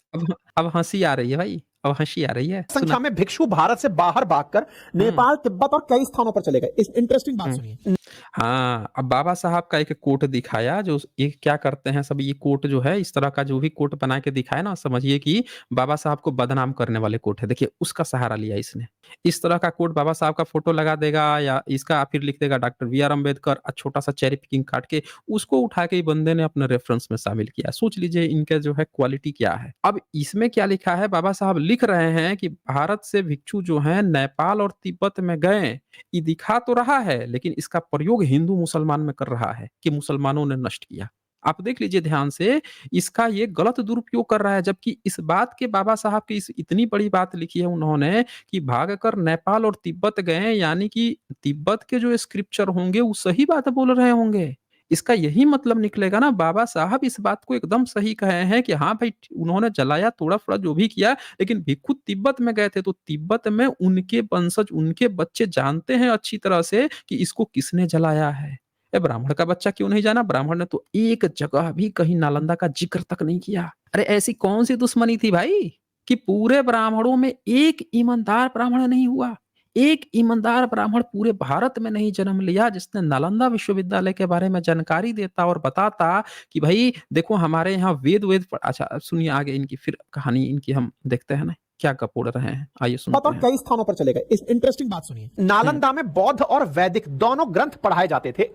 अब हंसी आ रही है भाई, अब हंसी आ रही है। संख्या में भिक्षु भारत से बाहर भागकर नेपाल, तिब्बत और कई स्थानों पर चले गए। इस इंटरेस्टिंग बात सुनिए। हाँ, अब बाबा साहब का एक कोट दिखाया जो ये क्या करते हैं सब, ये कोट जो है इस तरह का जो भी कोट बना के दिखाया ना, समझिए कि बाबा साहब को बदनाम करने वाले कोट है। देखिए उसका सहारा लिया इसने। इस तरह का कोट बाबा साहब का फोटो लगा देगा या इसका फिर लिख देगा डॉक्टर बी आर अम्बेडकर, छोटा सा चेरी पिकिंग काट के उसको उठा के बंदे ने अपने रेफरेंस में शामिल किया। सोच लीजिए इनके जो है क्वालिटी क्या है। अब इसमें क्या लिखा है, बाबा साहब लिख रहे हैं कि भारत से भिक्षु जो है नेपाल और तिब्बत में गए, ये दिखा तो रहा है लेकिन इसका प्रयोग हिंदू मुसलमान में कर रहा है कि मुसलमानों ने नष्ट किया। आप देख लीजिए ध्यान से, इसका ये गलत दुरुपयोग कर रहा है, जबकि इस बात के बाबा साहब की इस इतनी बड़ी बात लिखी है उन्होंने कि भागकर नेपाल और तिब्बत गए, यानी कि तिब्बत के जो स्क्रिप्चर होंगे वो सही बात बोल रहे होंगे। इसका यही मतलब निकलेगा ना, बाबा साहब इस बात को एकदम सही कहे हैं कि हाँ भाई उन्होंने जलाया तोड़ा-फोड़ा जो भी किया, लेकिन भिक्षु तिब्बत में गए थे तो तिब्बत में उनके वंशज, उनके बच्चे जानते हैं अच्छी तरह से कि इसको किसने जलाया है। ब्राह्मण का बच्चा क्यों नहीं जाना? ब्राह्मण ने तो एक जगह भी कहीं नालंदा का जिक्र तक नहीं किया। अरे ऐसी कौन सी दुश्मनी थी भाई कि पूरे ब्राह्मणों में एक ईमानदार ब्राह्मण नहीं हुआ? एक ईमानदार ब्राह्मण पूरे भारत में नहीं जन्म लिया जिसने नालंदा विश्वविद्यालय के बारे में जानकारी देता और बताता कि भाई देखो हमारे यहाँ वेद अच्छा सुनिए आगे इनकी फिर कहानी इनकी हम देखते हैं ना क्या कपोड़ रहे हैं, आइए सुनते और हैं। कई स्थानों पर चले गए। इस इंटरेस्टिंग बात सुनिए। नालंदा में बौद्ध और वैदिक दोनों ग्रंथ पढ़ाए जाते थे।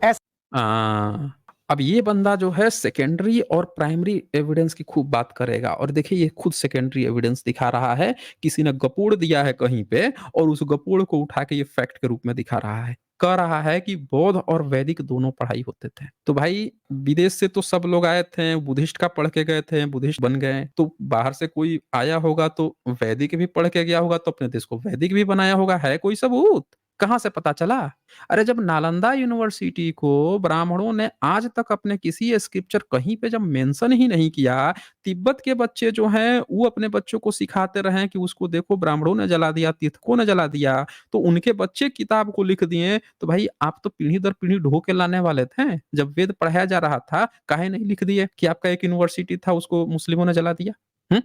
अब ये बंदा जो है सेकेंडरी और प्राइमरी एविडेंस की खूब बात करेगा और देखिए ये खुद सेकेंडरी एविडेंस दिखा रहा है, किसी ने गपोड़ दिया है कहीं पे और उस गपोड़ को उठा के ये फैक्ट के रूप में दिखा रहा है। कह रहा है कि बौद्ध और वैदिक दोनों पढ़ाई होते थे। तो भाई विदेश से तो सब लोग आए थे, बुद्धिस्ट का पढ़ के गए थे, बुद्धिस्ट बन गए। तो बाहर से कोई आया होगा तो वैदिक भी पढ़ के गया होगा तो अपने देश को वैदिक भी बनाया होगा। है कोई सबूत? कहाँ से पता चला? अरे जब नालंदा यूनिवर्सिटी को ब्राह्मणों ने आज तक अपने किसी स्क्रिप्चर कहीं पे जब मेंशन ही नहीं किया, तिब्बत के बच्चे जो हैं वो अपने बच्चों को सिखाते रहे कि उसको देखो ब्राह्मणों ने जला दिया, तीर्थकों ने जला दिया, तो उनके बच्चे किताब को लिख दिए, तो भाई आप तो पीढ़ी दर पीढ़ी ढो के लाने वाले थे। जब वेद पढ़ाया जा रहा था, काहे नहीं लिख दिए कि आपका एक यूनिवर्सिटी था उसको मुस्लिमों ने जला दिया? हुँ?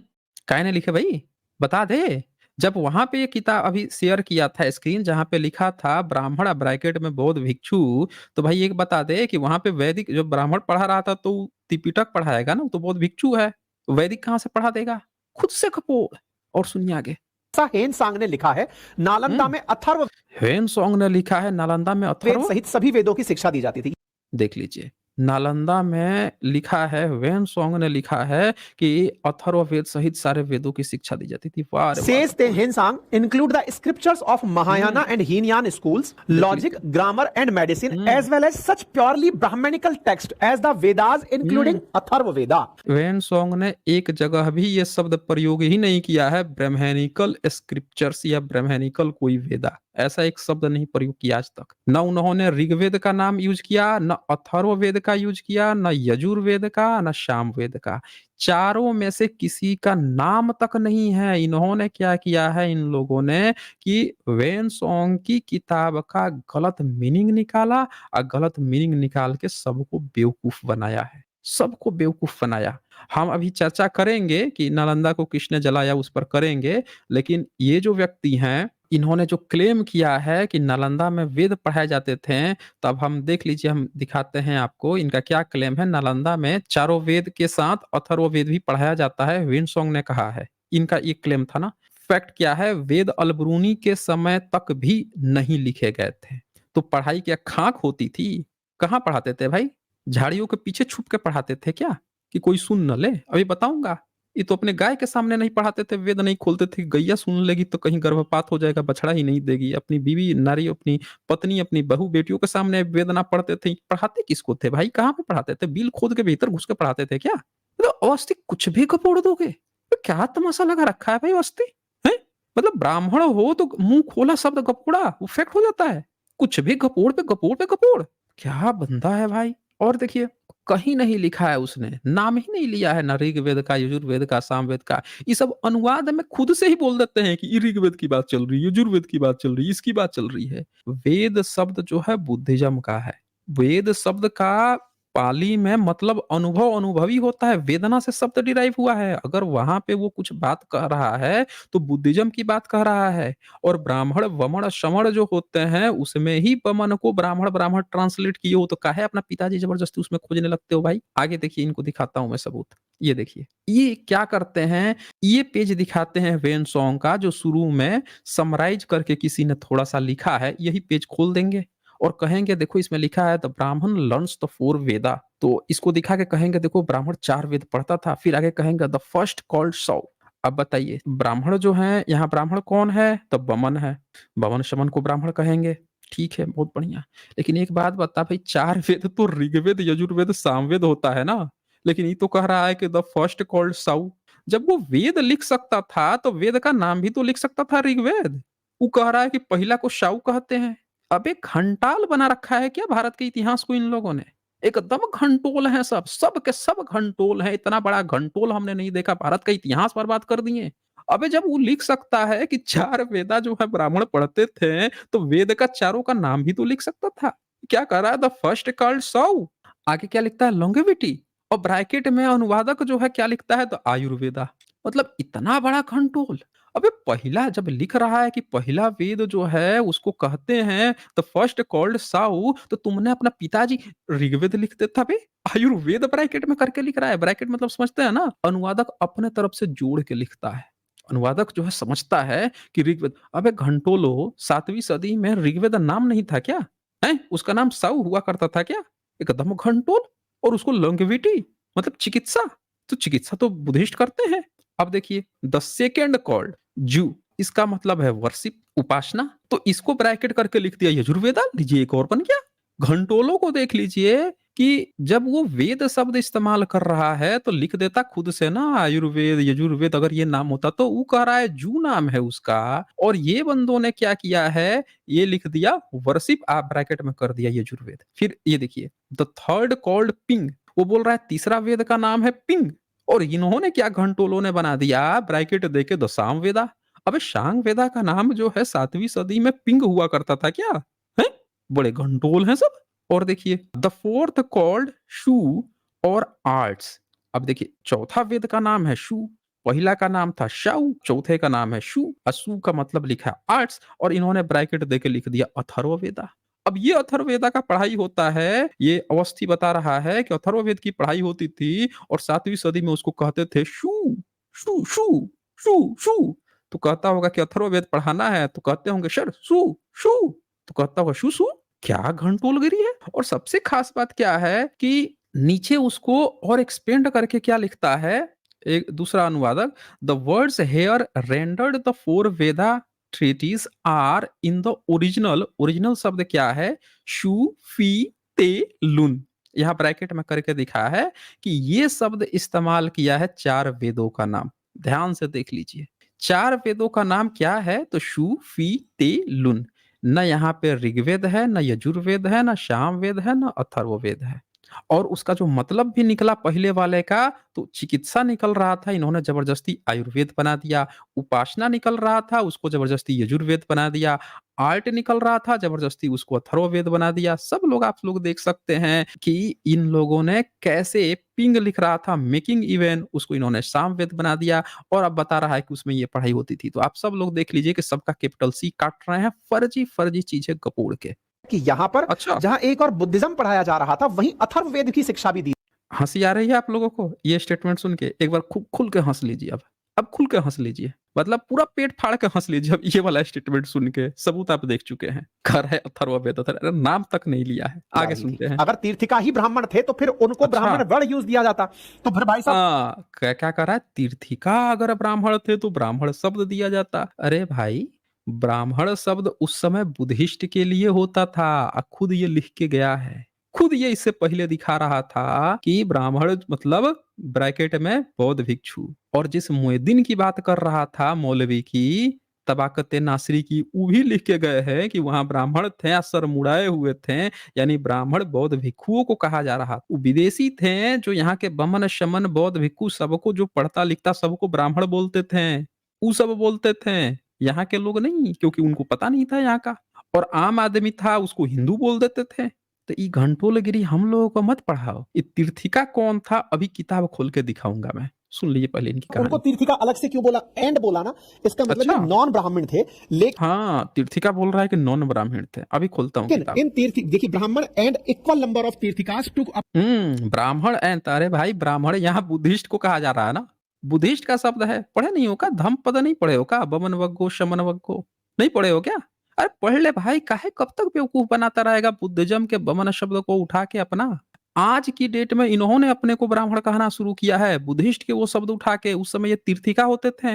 काहे नहीं लिखे भाई? बता दे। जब वहाँ पे ये किताब अभी शेयर किया था स्क्रीन जहाँ पे लिखा था ब्राह्मण ब्रैकेट में बौद्ध भिक्षु, तो भाई एक बता दे कि वहाँ पे वैदिक जो ब्राह्मण पढ़ा रहा था तो त्रिपिटक पढ़ाएगा ना, वो तो बौद्ध भिक्षु है। तो वैदिक कहाँ से पढ़ा देगा? खुद से खपोड़। और सुनिए आगे। हेन सांग ने लिखा है नालंदा में अथर्व हेन सॉन्ग ने लिखा है नालंदा में वेद अथर्व। सहित सभी वेदों की शिक्षा दी जाती थी। देख लीजिए, नालंदा में लिखा है, वेन सॉन्ग ने लिखा है कि अथर्ववेद सहित सारे वेदों की शिक्षा दी जाती थी। वाह रे वाह! Says the Hinsang include the scriptures of Mahayana and Hinayan schools, logic, grammar, and medicine, as well as such purely Brahmanical text as the Vedas, including Atharva Veda. When song ने एक जगह भी ये शब्द प्रयोग ही नहीं किया है ब्रह्मैनिकल स्क्रिप्चर्स या ब्रह्मैनिकल कोई वेदा, ऐसा एक शब्द नहीं प्रयोग किया आज तक। न उन्होंने ऋग्वेद का नाम यूज किया, न अथर्ववेद का यूज किया, न यजुर्वेद का, न सामवेद का। चारों में से किसी का नाम तक नहीं है। इन्होंने क्या किया है इन लोगों ने कि वेन सॉन्ग की किताब का गलत मीनिंग निकाला और गलत मीनिंग निकाल के सबको बेवकूफ बनाया है, सबको बेवकूफ बनाया। हम अभी चर्चा करेंगे कि नालंदा को किसने जलाया उस पर करेंगे, लेकिन ये जो व्यक्ति हैं इन्होंने जो क्लेम किया है कि नालंदा में वेद पढ़ाए जाते थे, तो अब हम देख लीजिए, हम दिखाते हैं आपको इनका क्या क्लेम है। नालंदा में चारों वेद के साथ अथर्ववेद भी पढ़ाया जाता है, विनसोंग ने कहा है। इनका ये क्लेम था ना। फैक्ट क्या है, वेद अलबरूनी के समय तक भी नहीं लिखे गए थे। तो पढ़ाई क्या खाक होती थी? कहाँ पढ़ाते थे भाई? झाड़ियों के पीछे छुप के पढ़ाते थे क्या कि कोई सुन न ले? अभी बताऊंगा। ये तो अपने गाय के सामने नहीं पढ़ाते थे, वेद नहीं खोलते थे, गैया सुन लेगी तो कहीं गर्भपात हो जाएगा, बछड़ा ही नहीं देगी। अपनी बीवी नारी, अपनी पत्नी, अपनी बहू बेटियों के सामने वेद ना पढ़ते थे। पढ़ाते किसको थे भाई? कहाँ पे पढ़ाते थे? बिल खोद के भीतर घुस के पढ़ाते थे क्या? तो अवस्थी कुछ भी कपोड़ दोगे? तो क्या तमाशा लगा रखा है भाई अवस्थी? हैं? मतलब ब्राह्मण हो तो मुंह खोला शब्द गपोड़ा वो फैक्ट हो जाता है। कुछ भी गपोड़ पे गपोड़ पे गपोड़। क्या बंदा है भाई। और देखिए कहीं नहीं लिखा है उसने, नाम ही नहीं लिया है ना ऋग्वेद का, यजुर्वेद का, सामवेद का। ये सब अनुवाद में खुद से ही बोल देते हैं कि ऋग्वेद की बात चल रही है, यजुर्वेद की बात चल रही है, इसकी बात चल रही है। वेद शब्द जो है बुद्धिज्म का है। वेद शब्द का पाली में मतलब अनुभव अनुभवी होता है, वेदना से शब्द डिराइव हुआ है। अगर वहाँ पे वो कुछ बात कह रहा है, तो बुद्धिज़्म की बात कह रहा है और ब्राह्मण, वमण, शमण जो होते हैं, उसमें ही वमन को ब्राह्मण ट्रांसलेट किए हो, तो काहे अपना पिताजी ज़बरदस्ती उसमें खोजने लगते हो भाई? आगे देखिए, इनको दिखाता हूँ मैं सबूत। ये देखिए, ये क्या करते हैं, ये पेज दिखाते हैं वेन सॉन्ग का, जो शुरू में समराइज़ करके किसी ने थोड़ा-सा लिखा है, यही पेज खोल देंगे और कहेंगे देखो इसमें लिखा है द ब्राह्मण लर्न्स द 4 वेदा। तो इसको दिखा के कहेंगे देखो ब्राह्मण 4 वेद पढ़ता था। फिर आगे कहेंगे द फर्स्ट कॉल्ड सौ। अब बताइए ब्राह्मण जो हैं, यहाँ ब्राह्मण कौन है? तो बमन है। बमन शमन को ब्राह्मण कहेंगे। ठीक है, बहुत बढ़िया। लेकिन एक बात बता भाई, 4 वेद तो ऋग्वेद, यजुर्वेद, सामवेद होता है ना? लेकिन ये तो कह रहा है कि द फर्स्ट कॉल्ड सौ। जब वो वेद लिख सकता था, तो वेद का नाम भी तो लिख सकता था ऋग्वेद। वो कह रहा है कि पहला को साउ कहते हैं। अबे घंटाल बना रखा है क्या भारत के इतिहास को इन लोगों ने? एकदम घंटोल हैं सब, सब के सब घंटोल हैं। इतना बड़ा घंटोल हमने नहीं देखा, भारत का इतिहास बर्बाद कर दिए। अबे जब वो लिख सकता है कि 4 वेदा जो है ब्राह्मण पढ़ते थे, तो वेद का चारों का नाम भी तो लिख सकता था। क्या कह रहा है द फर्स्ट कॉल्ड सौ। आगे क्या लिखता है? लॉन्गेविटी। और ब्रैकेट में अनुवादक जो है क्या लिखता है? तो आयुर्वेदा। मतलब इतना बड़ा घंटोल। अबे पहला जब लिख रहा है कि पहला वेद जो है उसको कहते हैं द फर्स्ट कॉल्ड साउ, तो तुमने अपना पिताजी ऋग्वेद लिख देता बे। आयुर्वेद ब्रैकेट में करके लिख रहा है। ब्रैकेट मतलब समझते हैं ना, अनुवादक अपने तरफ से जोड़ के लिखता है। अनुवादक जो है समझता है कि ऋग्वेद। अबे घंटोलो, 7वीं सदी में ऋग्वेद नाम नहीं था क्या? हैं? उसका नाम साउ हुआ करता था क्या? एकदम घंटोल। और उसको लॉन्गेविटी मतलब चिकित्सा। तो चिकित्सा तो बुद्धिस्ट करते हैं। अब देखिए द सेकेंड कॉल्ड जू, इसका मतलब है वर्शिप, उपासना। तो इसको ब्रैकेट करके लिख दिया यजुर्वेदा। लीजिए एक और बन गया। घंटोलों को देख लीजिए कि जब वो वेद शब्द इस्तेमाल कर रहा है तो लिख देता खुद से ना आयुर्वेद, यजुर्वेद। अगर ये नाम होता तो वो कह रहा है जू नाम है उसका। और ये बंदों ने क्या किया है, ये लिख दिया वर्शिप, आप ब्रैकेट में कर दिया यजुर्वेद। फिर ये देखिए द थर्ड कॉल्ड पिंग, वो बोल रहा है तीसरा वेद का नाम है पिंग। और इन्होंने क्या घंटोलों ने बना दिया ब्रैकेट देके द साम वेदा। अबे शांग वेदा का नाम जो है 7वीं सदी में पिंग हुआ करता था क्या? है? बड़े घंटोल हैं सब। और देखिए द फोर्थ कॉल्ड शू और आर्ट्स। अब देखिए चौथा वेद का नाम है शू, पहला का नाम था शाऊ, चौथे का नाम है शू। अशु का मतलब लिखा है आर्ट्स, और इन्होंने ब्रैकेट देके लिख दिया अथर्ववेदा। अब ये अथर्ववेदा का पढ़ाई होता है, ये अवस्थी बता रहा है कि अथर्ववेद की पढ़ाई होती थी और 7वीं सदी में उसको कहते थे शू शू शू शू शू। तो कहता होगा कि अथर्ववेद पढ़ाना है, तो कहते होंगे सर शू शू। तो कहता होगा शू शू। क्या घंटोलगिरी है। और सबसे खास बात क्या है कि नीचे उसको और एक्सपेंड करके क्या लिखता है एक दूसरा अनुवादक, the words here rendered the four Veda treaties are in the original. Original शब्द क्या है? शू फी ते लुन। यहाँ ब्रैकेट में करके दिखा है कि ये शब्द इस्तेमाल किया है 4 वेदों का नाम। ध्यान से देख लीजिए, 4 वेदों का नाम क्या है? तो शू फी ते लुन। न यहाँ पे ऋग्वेद है, न यजुर्वेद है, न सामवेद है, न अथर्ववेद है। और उसका जो मतलब भी निकला पहले वाले का, तो चिकित्सा निकल रहा था, इन्होंने जबरदस्ती आयुर्वेद बना दिया। उपासना निकल रहा था, उसको जबरदस्ती यजुर्वेद बना दिया। आर्ट निकल रहा था, जबरदस्ती उसको अथर्ववेद बना दिया। सब लोग आप लोग देख सकते हैं कि इन लोगों ने कैसे पिंग लिख रहा था मेकिंग इवेन, उसको इन्होंने सामवेद बना दिया। और अब बता रहा है कि उसमें ये पढ़ाई होती थी। तो आप सब लोग देख लीजिए कि सबका कैपिटल सी काट रहे हैं, फर्जी फर्जी चीजें कपूड़ के। कि यहां पर अच्छा, जहां एक और बुद्धिज्म पढ़ाया जा रहा था, वहीं अथर्ववेद की शिक्षा भी दी। हंसी आ रही है आप लोगों को ये स्टेटमेंट सुन के? एक बार खुल खुल के हंस लीजिए। अब खुल के हंस लीजिए, मतलब पूरा पेट फाड़ के हंस लीजिए अब ये वाला स्टेटमेंट सुन के। सबूत आप देख चुके हैं। घर है अथर्ववेद, अरे नाम तक नहीं लिया है। जा आगे रही थी। सुनते हैं। अगर तीर्थिका ही ब्राह्मण थे तो फिर उनको अच्छा, ब्राह्मण वर्ड यूज दिया जाता। तो फिर भाई साहब क्या क्या कर रहा है? तीर्थिका अगर ब्राह्मण थे तो ब्राह्मण शब्द दिया जाता। अरे भाई, ब्राह्मण शब्द उस समय बुद्धिस्ट के लिए होता था। खुद ये लिख के गया है, खुद ये इससे पहले दिखा रहा था कि ब्राह्मण मतलब ब्रैकेट में बौद्ध भिक्षु। और जिस मुएद्दीन की बात कर रहा था मौलवी की, तबाकत नासरी की, वो भी लिख के गए हैं कि वहां ब्राह्मण थे या सर मुड़ाए हुए थे। यानी ब्राह्मण बौद्ध भिक्षुओं को कहा जा रहा। वो विदेशी थे जो यहाँ के बमन शमन बौद्ध भिक्षु सबको जो पढ़ता लिखता सबको ब्राह्मण बोलते थे। वो सब बोलते थे, यहाँ के लोग नहीं, क्योंकि उनको पता नहीं था यहाँ का। और आम आदमी था उसको हिंदू बोल देते थे। तो ये घंटोलगिरी हम लोगों को मत पढ़ाओ। ये तीर्थिका कौन था, अभी किताब खोल के दिखाऊंगा मैं। सुन लीजिए पहले इनकी उनको कहानी। तीर्थिका अलग से क्यों बोला, एंड बोला ना, इसका मतलब ये अच्छा, नॉन ब्राह्मण थे, लेकिन हाँ, तीर्थिका बोल रहा है कि नॉन ब्राह्मण थे। अभी खोलता हूँ किताब। इन तीर्थ देखिए Brahman and equal number of tirthikas took up. Brahman and, अरे भाई ब्राह्मण यहाँ बुद्धिस्ट को कहा जा रहा है ना, बुद्धिस्ट का शब्द है। पढ़े नहीं हो का? धम्म पद नहीं पढ़े हो का? बमन वग्गो शमन वग्गो नहीं पढ़े हो क्या? अरे पढ़ ले भाई, काहे कब तक बेवकूफ बनाता रहेगा बुद्धिज्म के बमन शब्द को उठा के अपना। आज की डेट में इन्होंने अपने को ब्राह्मण कहना शुरू किया है, बुद्धिस्ट के वो शब्द उठा के। उस समय ये तीर्थिका होते थे,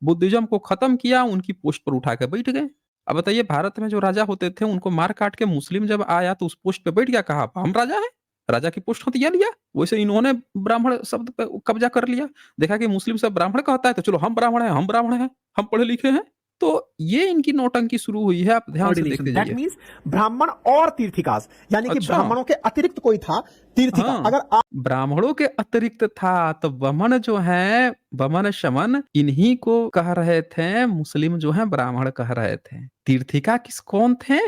बुद्धिज्म को खत्म किया, उनकी पोस्ट पर उठा के बैठ गए। अब बताइए, भारत में जो राजा होते थे उनको मार काट के मुस्लिम जब आया तो उस पोस्ट पे बैठ गया, कहा हम राजा है, राजा की पोस्ट हथिया लिया। वैसे इन्होंने ब्राह्मण शब्द पे कब्जा कर लिया। देखा कि मुस्लिम सब ब्राह्मण कहता है तो चलो हम ब्राह्मण हैं, हम ब्राह्मण हैं, हम पढ़े लिखे हैं। तो ये इनकी नौटंकी शुरू हुई है, आप ध्यान से देखते दैट जाइए। मींस ब्राह्मण और तीर्थिकास, यानी कि अच्छा, ब्राह्मणों के अतिरिक्त कोई था तीर्थिका। हाँ, अगर आप ब्राह्मणों के अतिरिक्त था तो बमन जो है, बमन शमन, इन्हीं को कह रहे थे। मुस्लिम जो है ब्राह्मण कह रहे थे। तीर्थिका किस कौन थे?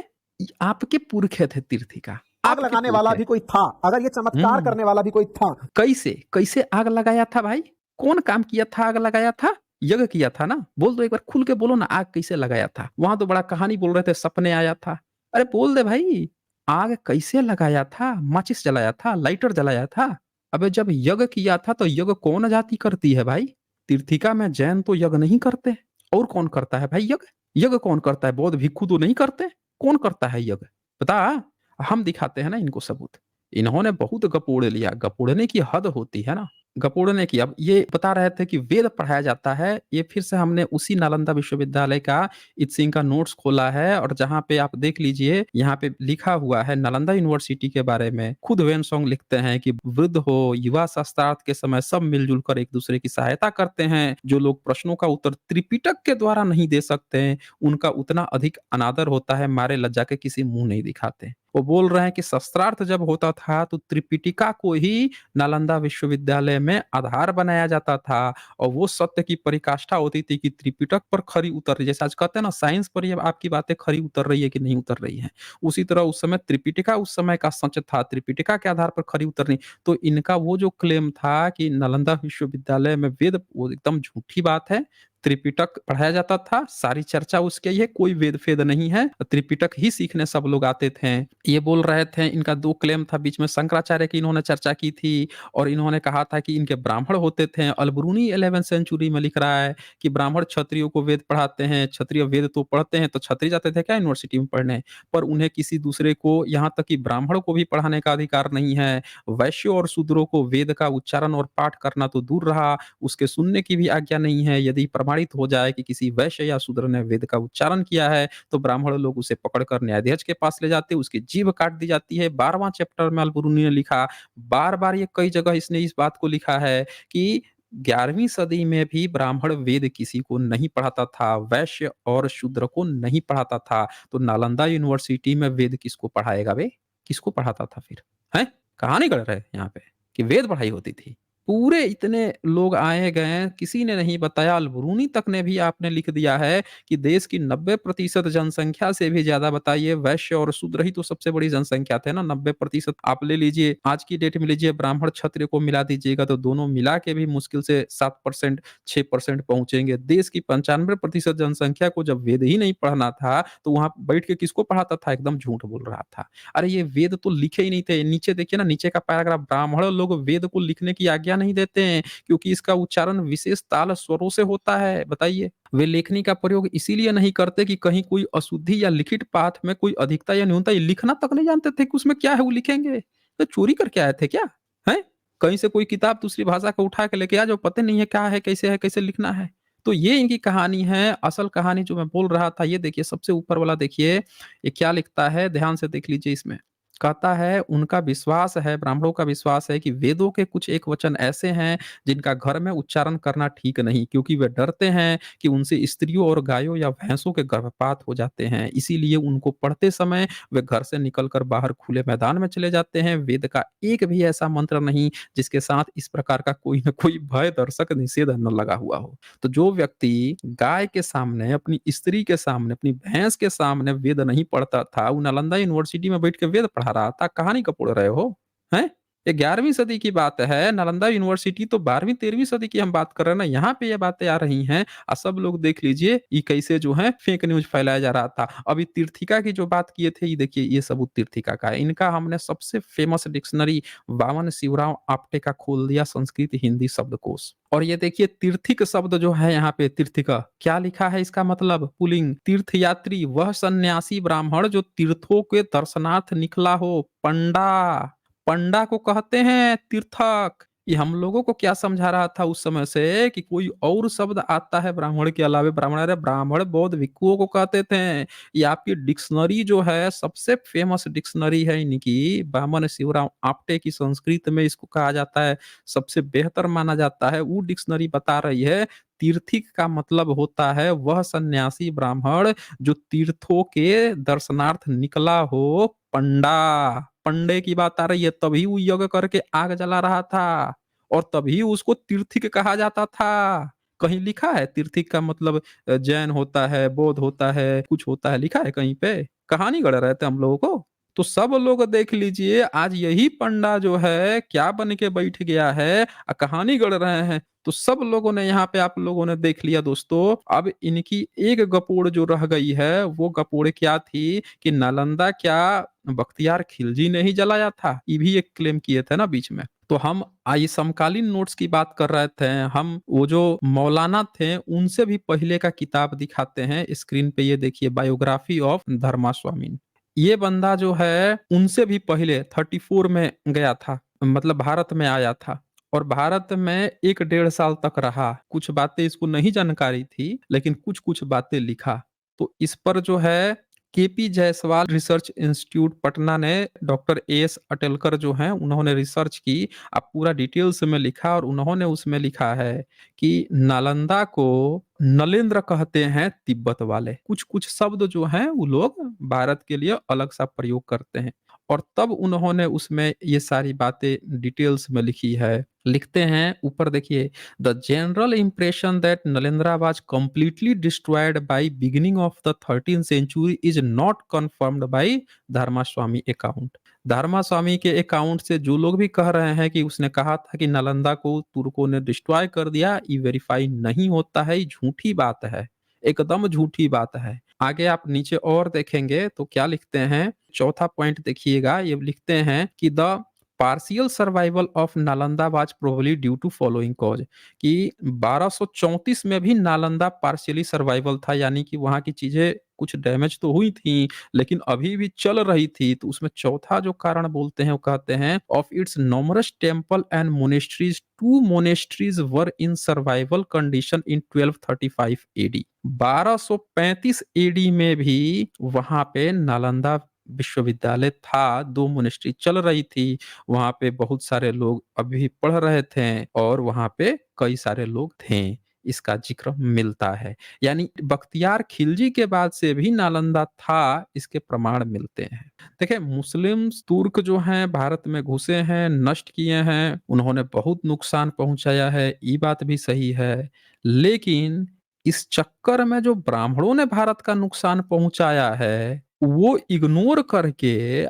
आपके पुरखे थे तीर्थिका, आग आपके लगाने वाला पुरखे। भी कोई था, अगर ये चमत्कार हम्म करने वाला भी कोई था। कैसे कैसे आग लगाया था भाई? कौन काम किया था, आग लगाया था? यज्ञ किया था ना? बोल दो, एक बार खुल के बोलो ना, आग कैसे लगाया था? वहां तो बड़ा कहानी बोल रहे थे, सपने आया था। अरे बोल दे भाई, आग कैसे लगाया था? माचिस जलाया था, लाइटर जलाया था? अबे जब यज्ञ किया था तो यज्ञ कौन जाति करती है भाई? तीर्थिका में जैन तो यज्ञ नहीं करते। और कौन करता है भाई यज्ञ? यज्ञ कौन करता है? बौद्ध भिक्षु तो नहीं करते। कौन करता है यज्ञ? बता। हम दिखाते हैं ना इनको सबूत। इन्होंने बहुत गपोड़ लिया, गपोड़ने की हद होती है ना, गपोड़ने की। अब ये बता रहे थे कि वेद पढ़ाया जाता है, ये फिर से हमने उसी नालंदा विश्वविद्यालय का इत्सिंग का नोट्स खोला है, और जहाँ पे आप देख लीजिए, यहाँ पे लिखा हुआ है नालंदा यूनिवर्सिटी के बारे में। खुद वेनसोंग लिखते हैं कि वृद्ध हो युवा शास्त्रार्थ के समय सब मिलजुल कर एक दूसरे की सहायता करते हैं। जो लोग प्रश्नों का उत्तर त्रिपिटक के द्वारा नहीं दे सकते, उनका उतना अधिक अनादर होता है, मारे लज्जा के किसी मुंह नहीं दिखाते। वो बोल रहे हैं कि शस्त्रार्थ जब होता था तो त्रिपिटिका को ही नालंदा विश्वविद्यालय में आधार बनाया जाता था, और वो सत्य की पराकाष्ठा होती थी कि त्रिपिटक पर खरी उतर रही, जैसे आज कहते हैं ना साइंस पर ये आपकी बातें खरी उतर रही है कि नहीं उतर रही है, उसी तरह उस समय त्रिपिटिका उस समय का सच था, त्रिपिटिका के आधार पर खरी उतर रही। तो इनका वो जो क्लेम था कि नालंदा विश्वविद्यालय में वेद, वो एकदम झूठी बात है। त्रिपिटक पढ़ाया जाता था, सारी चर्चा उसके ही है, कोई वेद फेद नहीं है, त्रिपिटक ही सीखने सब लोग आते थे। ये बोल रहे थे, इनका दो क्लेम था, बीच में शंकराचार्य की इन्होंने चर्चा की थी, और इन्होंने कहा था कि इनके ब्राह्मण होते थे। अलबरूनी 11वीं सेंचुरी में लिख रहा है कि ब्राह्मण क्षत्रियों को वेद पढ़ाते हैं, क्षत्रिय वेद तो पढ़ते हैं। तो क्षत्रिय जाते थे क्या यूनिवर्सिटी में पढ़ने? पर उन्हें किसी दूसरे को, यहाँ तक कि ब्राह्मण को भी पढ़ाने का अधिकार नहीं है। वैश्यों और शूद्रों को वेद का उच्चारण और पाठ करना तो दूर रहा, उसके सुनने की भी आज्ञा नहीं है। यदि प्रमाणित हो जाए कि किसी वैश्य या शूद्र ने वेद का उच्चारण किया है, तो ब्राह्मण लोग उसे पकड़कर न्यायाधीश के पास ले जाते, उसकी जीभ काट दी जाती है। 12वां चैप्टर में अलबरूनी ने लिखा, बार-बार ये कई जगह इसने इस बात को लिखा है कि 11वीं सदी में भी ब्राह्मण वेद किसी को नहीं पढ़ाता था, वैश्य और शूद्र को नहीं पढ़ाता था। तो नालंदा यूनिवर्सिटी में वेद किसको पढ़ाएगा बे? किसको पढ़ाता था फिर? हैं? कहानी गढ़ रहे यहाँ पे कि वेद पढ़ाई होती थी। पूरे इतने लोग आए गए, किसी ने नहीं बताया। अलबरूनी तक ने भी आपने लिख दिया है कि देश की 90% जनसंख्या से भी ज्यादा, बताइए, वैश्य और शूद्र ही तो सबसे बड़ी जनसंख्या थे ना, 90%। आप ले लीजिए, आज की डेट में लीजिए, ब्राह्मण क्षत्रिय को मिला दीजिएगा तो दोनों मिला के भी मुश्किल से 7%, 6% पहुंचेंगे। देश की 95% जनसंख्या को जब वेद ही नहीं पढ़ना था, तो वहां बैठ के किसको पढ़ाता था? एकदम झूठ बोल रहा था। अरे ये वेद तो लिखे ही नहीं थे। नीचे देखिए ना, नीचे का पैराग्राफ, ब्राह्मण लोग वेद को लिखने की आज्ञा नहीं देते हैं, क्योंकि इसका उच्चारण विशेष ताल स्वरों से होता है। बताइए, वे लेखनी का प्रयोग इसीलिए नहीं करते कि कहीं कोई अशुद्धि या लिखित पाठ में कोई अधिकता या न्यूनता, ये लिखना तक नहीं जानते थे कि उसमें क्या है वो लिखेंगे। तो चोरी करके आए थे क्या? हैं? कहीं से कोई किताब दूसरी भाषा का उठा के लेके आ जाओ, पता नहीं है क्या है, कैसे लिखना है। तो ये इनकी कहानी है। असल कहानी जो मैं बोल रहा था, ये देखिए सबसे ऊपर वाला देखिए, ये क्या लिखता है, ध्यान से देख लीजिए। इसमें कहता है, उनका विश्वास है, ब्राह्मणों का विश्वास है कि वेदों के कुछ एक वचन ऐसे हैं जिनका घर में उच्चारण करना ठीक नहीं, क्योंकि वे डरते हैं कि उनसे स्त्रियों और गायों या भैंसों के गर्भपात हो जाते हैं। इसीलिए उनको पढ़ते समय वे घर से निकलकर बाहर खुले मैदान में चले जाते हैं। वेद का एक भी ऐसा मंत्र नहीं जिसके साथ इस प्रकार का कोई न कोई भय दर्शक निषेध न लगा हुआ हो। तो जो व्यक्ति गाय के सामने, अपनी स्त्री के सामने, अपनी भैंस के सामने वेद नहीं पढ़ता था, वो नालंदा यूनिवर्सिटी में बैठ के वेद पढ़ा समझा रहा था, कहानी कब पढ़ रहे हो? हैं? ये 11वीं सदी की बात है, नालंदा यूनिवर्सिटी तो 12वीं-13वीं सदी की हम बात कर रहे हैं ना, यहाँ पे ये बातें आ रही हैं सब लोग देख लीजिए, ये कैसे जो है फेक न्यूज़ फैलाया जा रहा था। अभी तीर्थिका की जो बात किए थे, ये देखिए ये सबूत तीर्थिका का है। इनका हमने सबसे फेमस डिक्शनरी वामन शिवराम आप्टे का खोल दिया संस्कृत हिंदी शब्दकोश। और ये देखिए तीर्थिक शब्द जो है यहाँ पे तीर्थिका, क्या लिखा है इसका मतलब? पुल्लिंग तीर्थयात्री वह सन्यासी ब्राह्मण जो तीर्थों के दर्शनार्थ निकला हो, पंडा। पंडा को कहते हैं तीर्थक। ये हम लोगों को क्या समझा रहा था उस समय से कि कोई और शब्द आता है ब्राह्मण के अलावे, ब्राह्मण अरे ब्राह्मण बौद्ध भिक्षुओं को कहते थे। ये आपकी डिक्शनरी जो है सबसे फेमस डिक्शनरी है इनकी, वामन शिवराम आप्टे की, संस्कृत में इसको कहा जाता है सबसे बेहतर माना जाता है। वो डिक्शनरी बता रही है तीर्थिक का मतलब होता है वह सन्यासी ब्राह्मण जो तीर्थों के दर्शनार्थ निकला हो, पंडा। पंडे की बात आ रही है, तभी वो यज्ञ करके आग जला रहा था और तभी उसको तीर्थिक कहा जाता था। कहीं लिखा है तीर्थिक का मतलब जैन होता है, बौद्ध होता है, कुछ होता है, लिखा है कहीं पे? कहानी गढ़ रहे थे हम लोगों को। तो सब लोग देख लीजिए आज यही पंडा जो है क्या बन के बैठ गया है, कहानी गढ़ रहे हैं। तो सब लोगों ने यहाँ पे आप लोगों ने देख लिया दोस्तों। अब इनकी एक गपोड़ जो रह गई है, वो गपोड़ क्या थी कि नालंदा क्या बख्तियार खिलजी ने ही जलाया था? ये भी एक क्लेम किए थे ना बीच में। तो हम आई समकालीन नोट्स की बात कर रहे थे, हम वो जो मौलाना थे उनसे भी पहले का किताब दिखाते हैं स्क्रीन पे, ये देखिए बायोग्राफी ऑफ धर्मा स्वामी। ये बंदा जो है उनसे भी पहले 34 में गया था, मतलब भारत में आया था और भारत में 1 डेढ़ साल तक रहा। कुछ बातें इसको नहीं जानकारी थी, लेकिन कुछ-कुछ बातें लिखा। तो इस पर जो है KP Jaiswal research institute Patna ने डॉक्टर एएस अटेलकर जो हैं उन्होंने रिसर्च की। अब पूरा डिटेल्स में लिखा और उन्होंने उसमें लिखा है कि नालंदा को नलेंद्र कहते हैं तिब्बत वाले। कुछ-कुछ शब्द जो हैं वो लोग भारत के लिए अलग सा प्रयोग करते हैं और तब उन्होंने उसमें ये सारी बातें डिटेल्स में लिखी है। लिखते हैं ऊपर देखिए, the general impression that Nalendra was completely destroyed by beginning of the 13th century is not confirmed by Dharmaswami account. Dharmaswami के अकाउंट से जो लोग भी कह रहे हैं कि उसने कहा था कि नालंदा को तुर्कों ने डिस्ट्रॉय कर दिया, ये वेरीफाई नहीं होता है, ये झूठी बात है, एकदम झूठी बात है। आगे आप नीचे और देखेंगे तो क्या लिखते हैं, चौथा पॉइंट देखिएगा, ये लिखते हैं कि the partial survival of Nalanda was probably due to following cause, कि 1234 में भी नालंदा पार्शियली सर्वाइवल था, यानी कि वहां की चीजें कुछ डैमेज तो हुई थी लेकिन अभी भी चल रही थी। तो उसमें चौथा जो कारण बोलते हैं वो कहते हैं of its numerous temple and monasteries, 2 monasteries were in survival condition in 1235 AD. 1235 AD में भी वहां पे नालंदा विश्वविद्यालय था, 2 मोनेस्ट्री चल रही थी, वहाँ पे बहुत सारे लोग अभी पढ़ रहे थे और वहाँ पे कई सारे लोग थे। इसका ज़िक्र मिलता है। यानी बख्तियार खिलजी के बाद से भी नालंदा था, इसके प्रमाण मिलते हैं। देखिए मुस्लिम्स तुर्क जो हैं भारत में घुसे हैं, नष्ट किए हैं, उन्होंने बहुत नुकसान पहुँचाया है, ये बात भी सही है। लेकिन इस चक्कर में जो ब्राह्मणों ने भारत का नुकसान पहुँचाया है, वो इग्नोर करके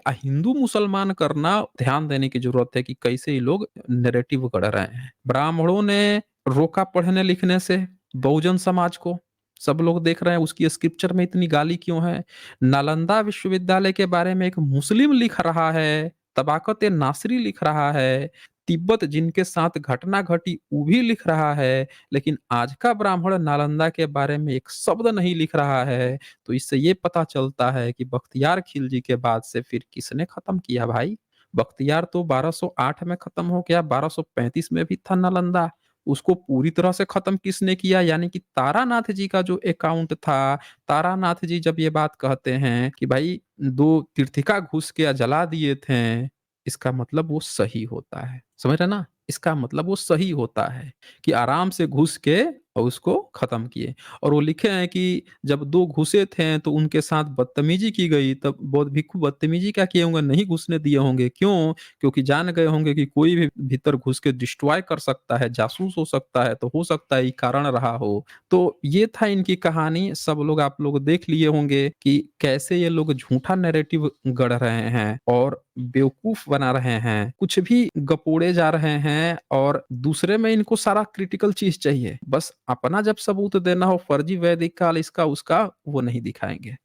हिंदू मुसलमान करना ध्यान देने की जरूरत है कि कैसे ये लोग नैरेटिव गढ़ रहे हैं। ब्राह्मणों ने रोका पढ़ने लिखने से बहुजन समाज को, सब लोग देख रहे हैं उसकी स्क्रिप्चर में इतनी गाली क्यों है। नालंदा विश्वविद्यालय के बारे में एक मुस्लिम लिख रहा है, तबाकत नासरी लिख रहा है, तिब्बत जिनके साथ घटना घटी वो भी लिख रहा है, लेकिन आज का ब्राह्मण नालंदा के बारे में एक शब्द नहीं लिख रहा है। तो इससे ये पता चलता है कि बख्तियार खिलजी के बाद से फिर किसने खत्म किया भाई? बख्तियार तो 1208 में खत्म हो गया, 1235 में भी था नालंदा। उसको पूरी तरह से खत्म किसने किया? यानी कि तारानाथ जी का जो अकाउंट था, तारानाथ जी जब ये बात कहते हैं कि भाई 2 तीर्थिका घुस के जला दिए थे, इसका मतलब वो सही होता है। समझ रहे ना? इसका मतलब वो सही होता है कि आराम से घुस के और उसको खत्म किए। और वो लिखे हैं कि जब 2 घुसे थे तो उनके साथ बदतमीजी की गई, तब बौद्ध भिक्षु बदतमीजी क्या किए होंगे? नहीं घुसने दिए होंगे। क्यों? क्योंकि जान गए होंगे कि कोई भी भीतर घुस के डिस्ट्रॉय कर सकता है, जासूस हो सकता है, तो हो सकता है ये कारण रहा हो। तो ये था इनकी कहानी। सब लोग आप लोग देख लिए होंगे कि कैसे ये लोग झूठा नैरेटिव गढ़ रहे हैं और बेवकूफ बना रहे हैं, कुछ भी गपोड़े जा रहे हैं और दूसरे में इनको सारा क्रिटिकल चीज़ चाहिए। बस अपना जब सबूत देना हो फर्जी वैदिक काल इसका उसका, वो नहीं दिखाएँगे।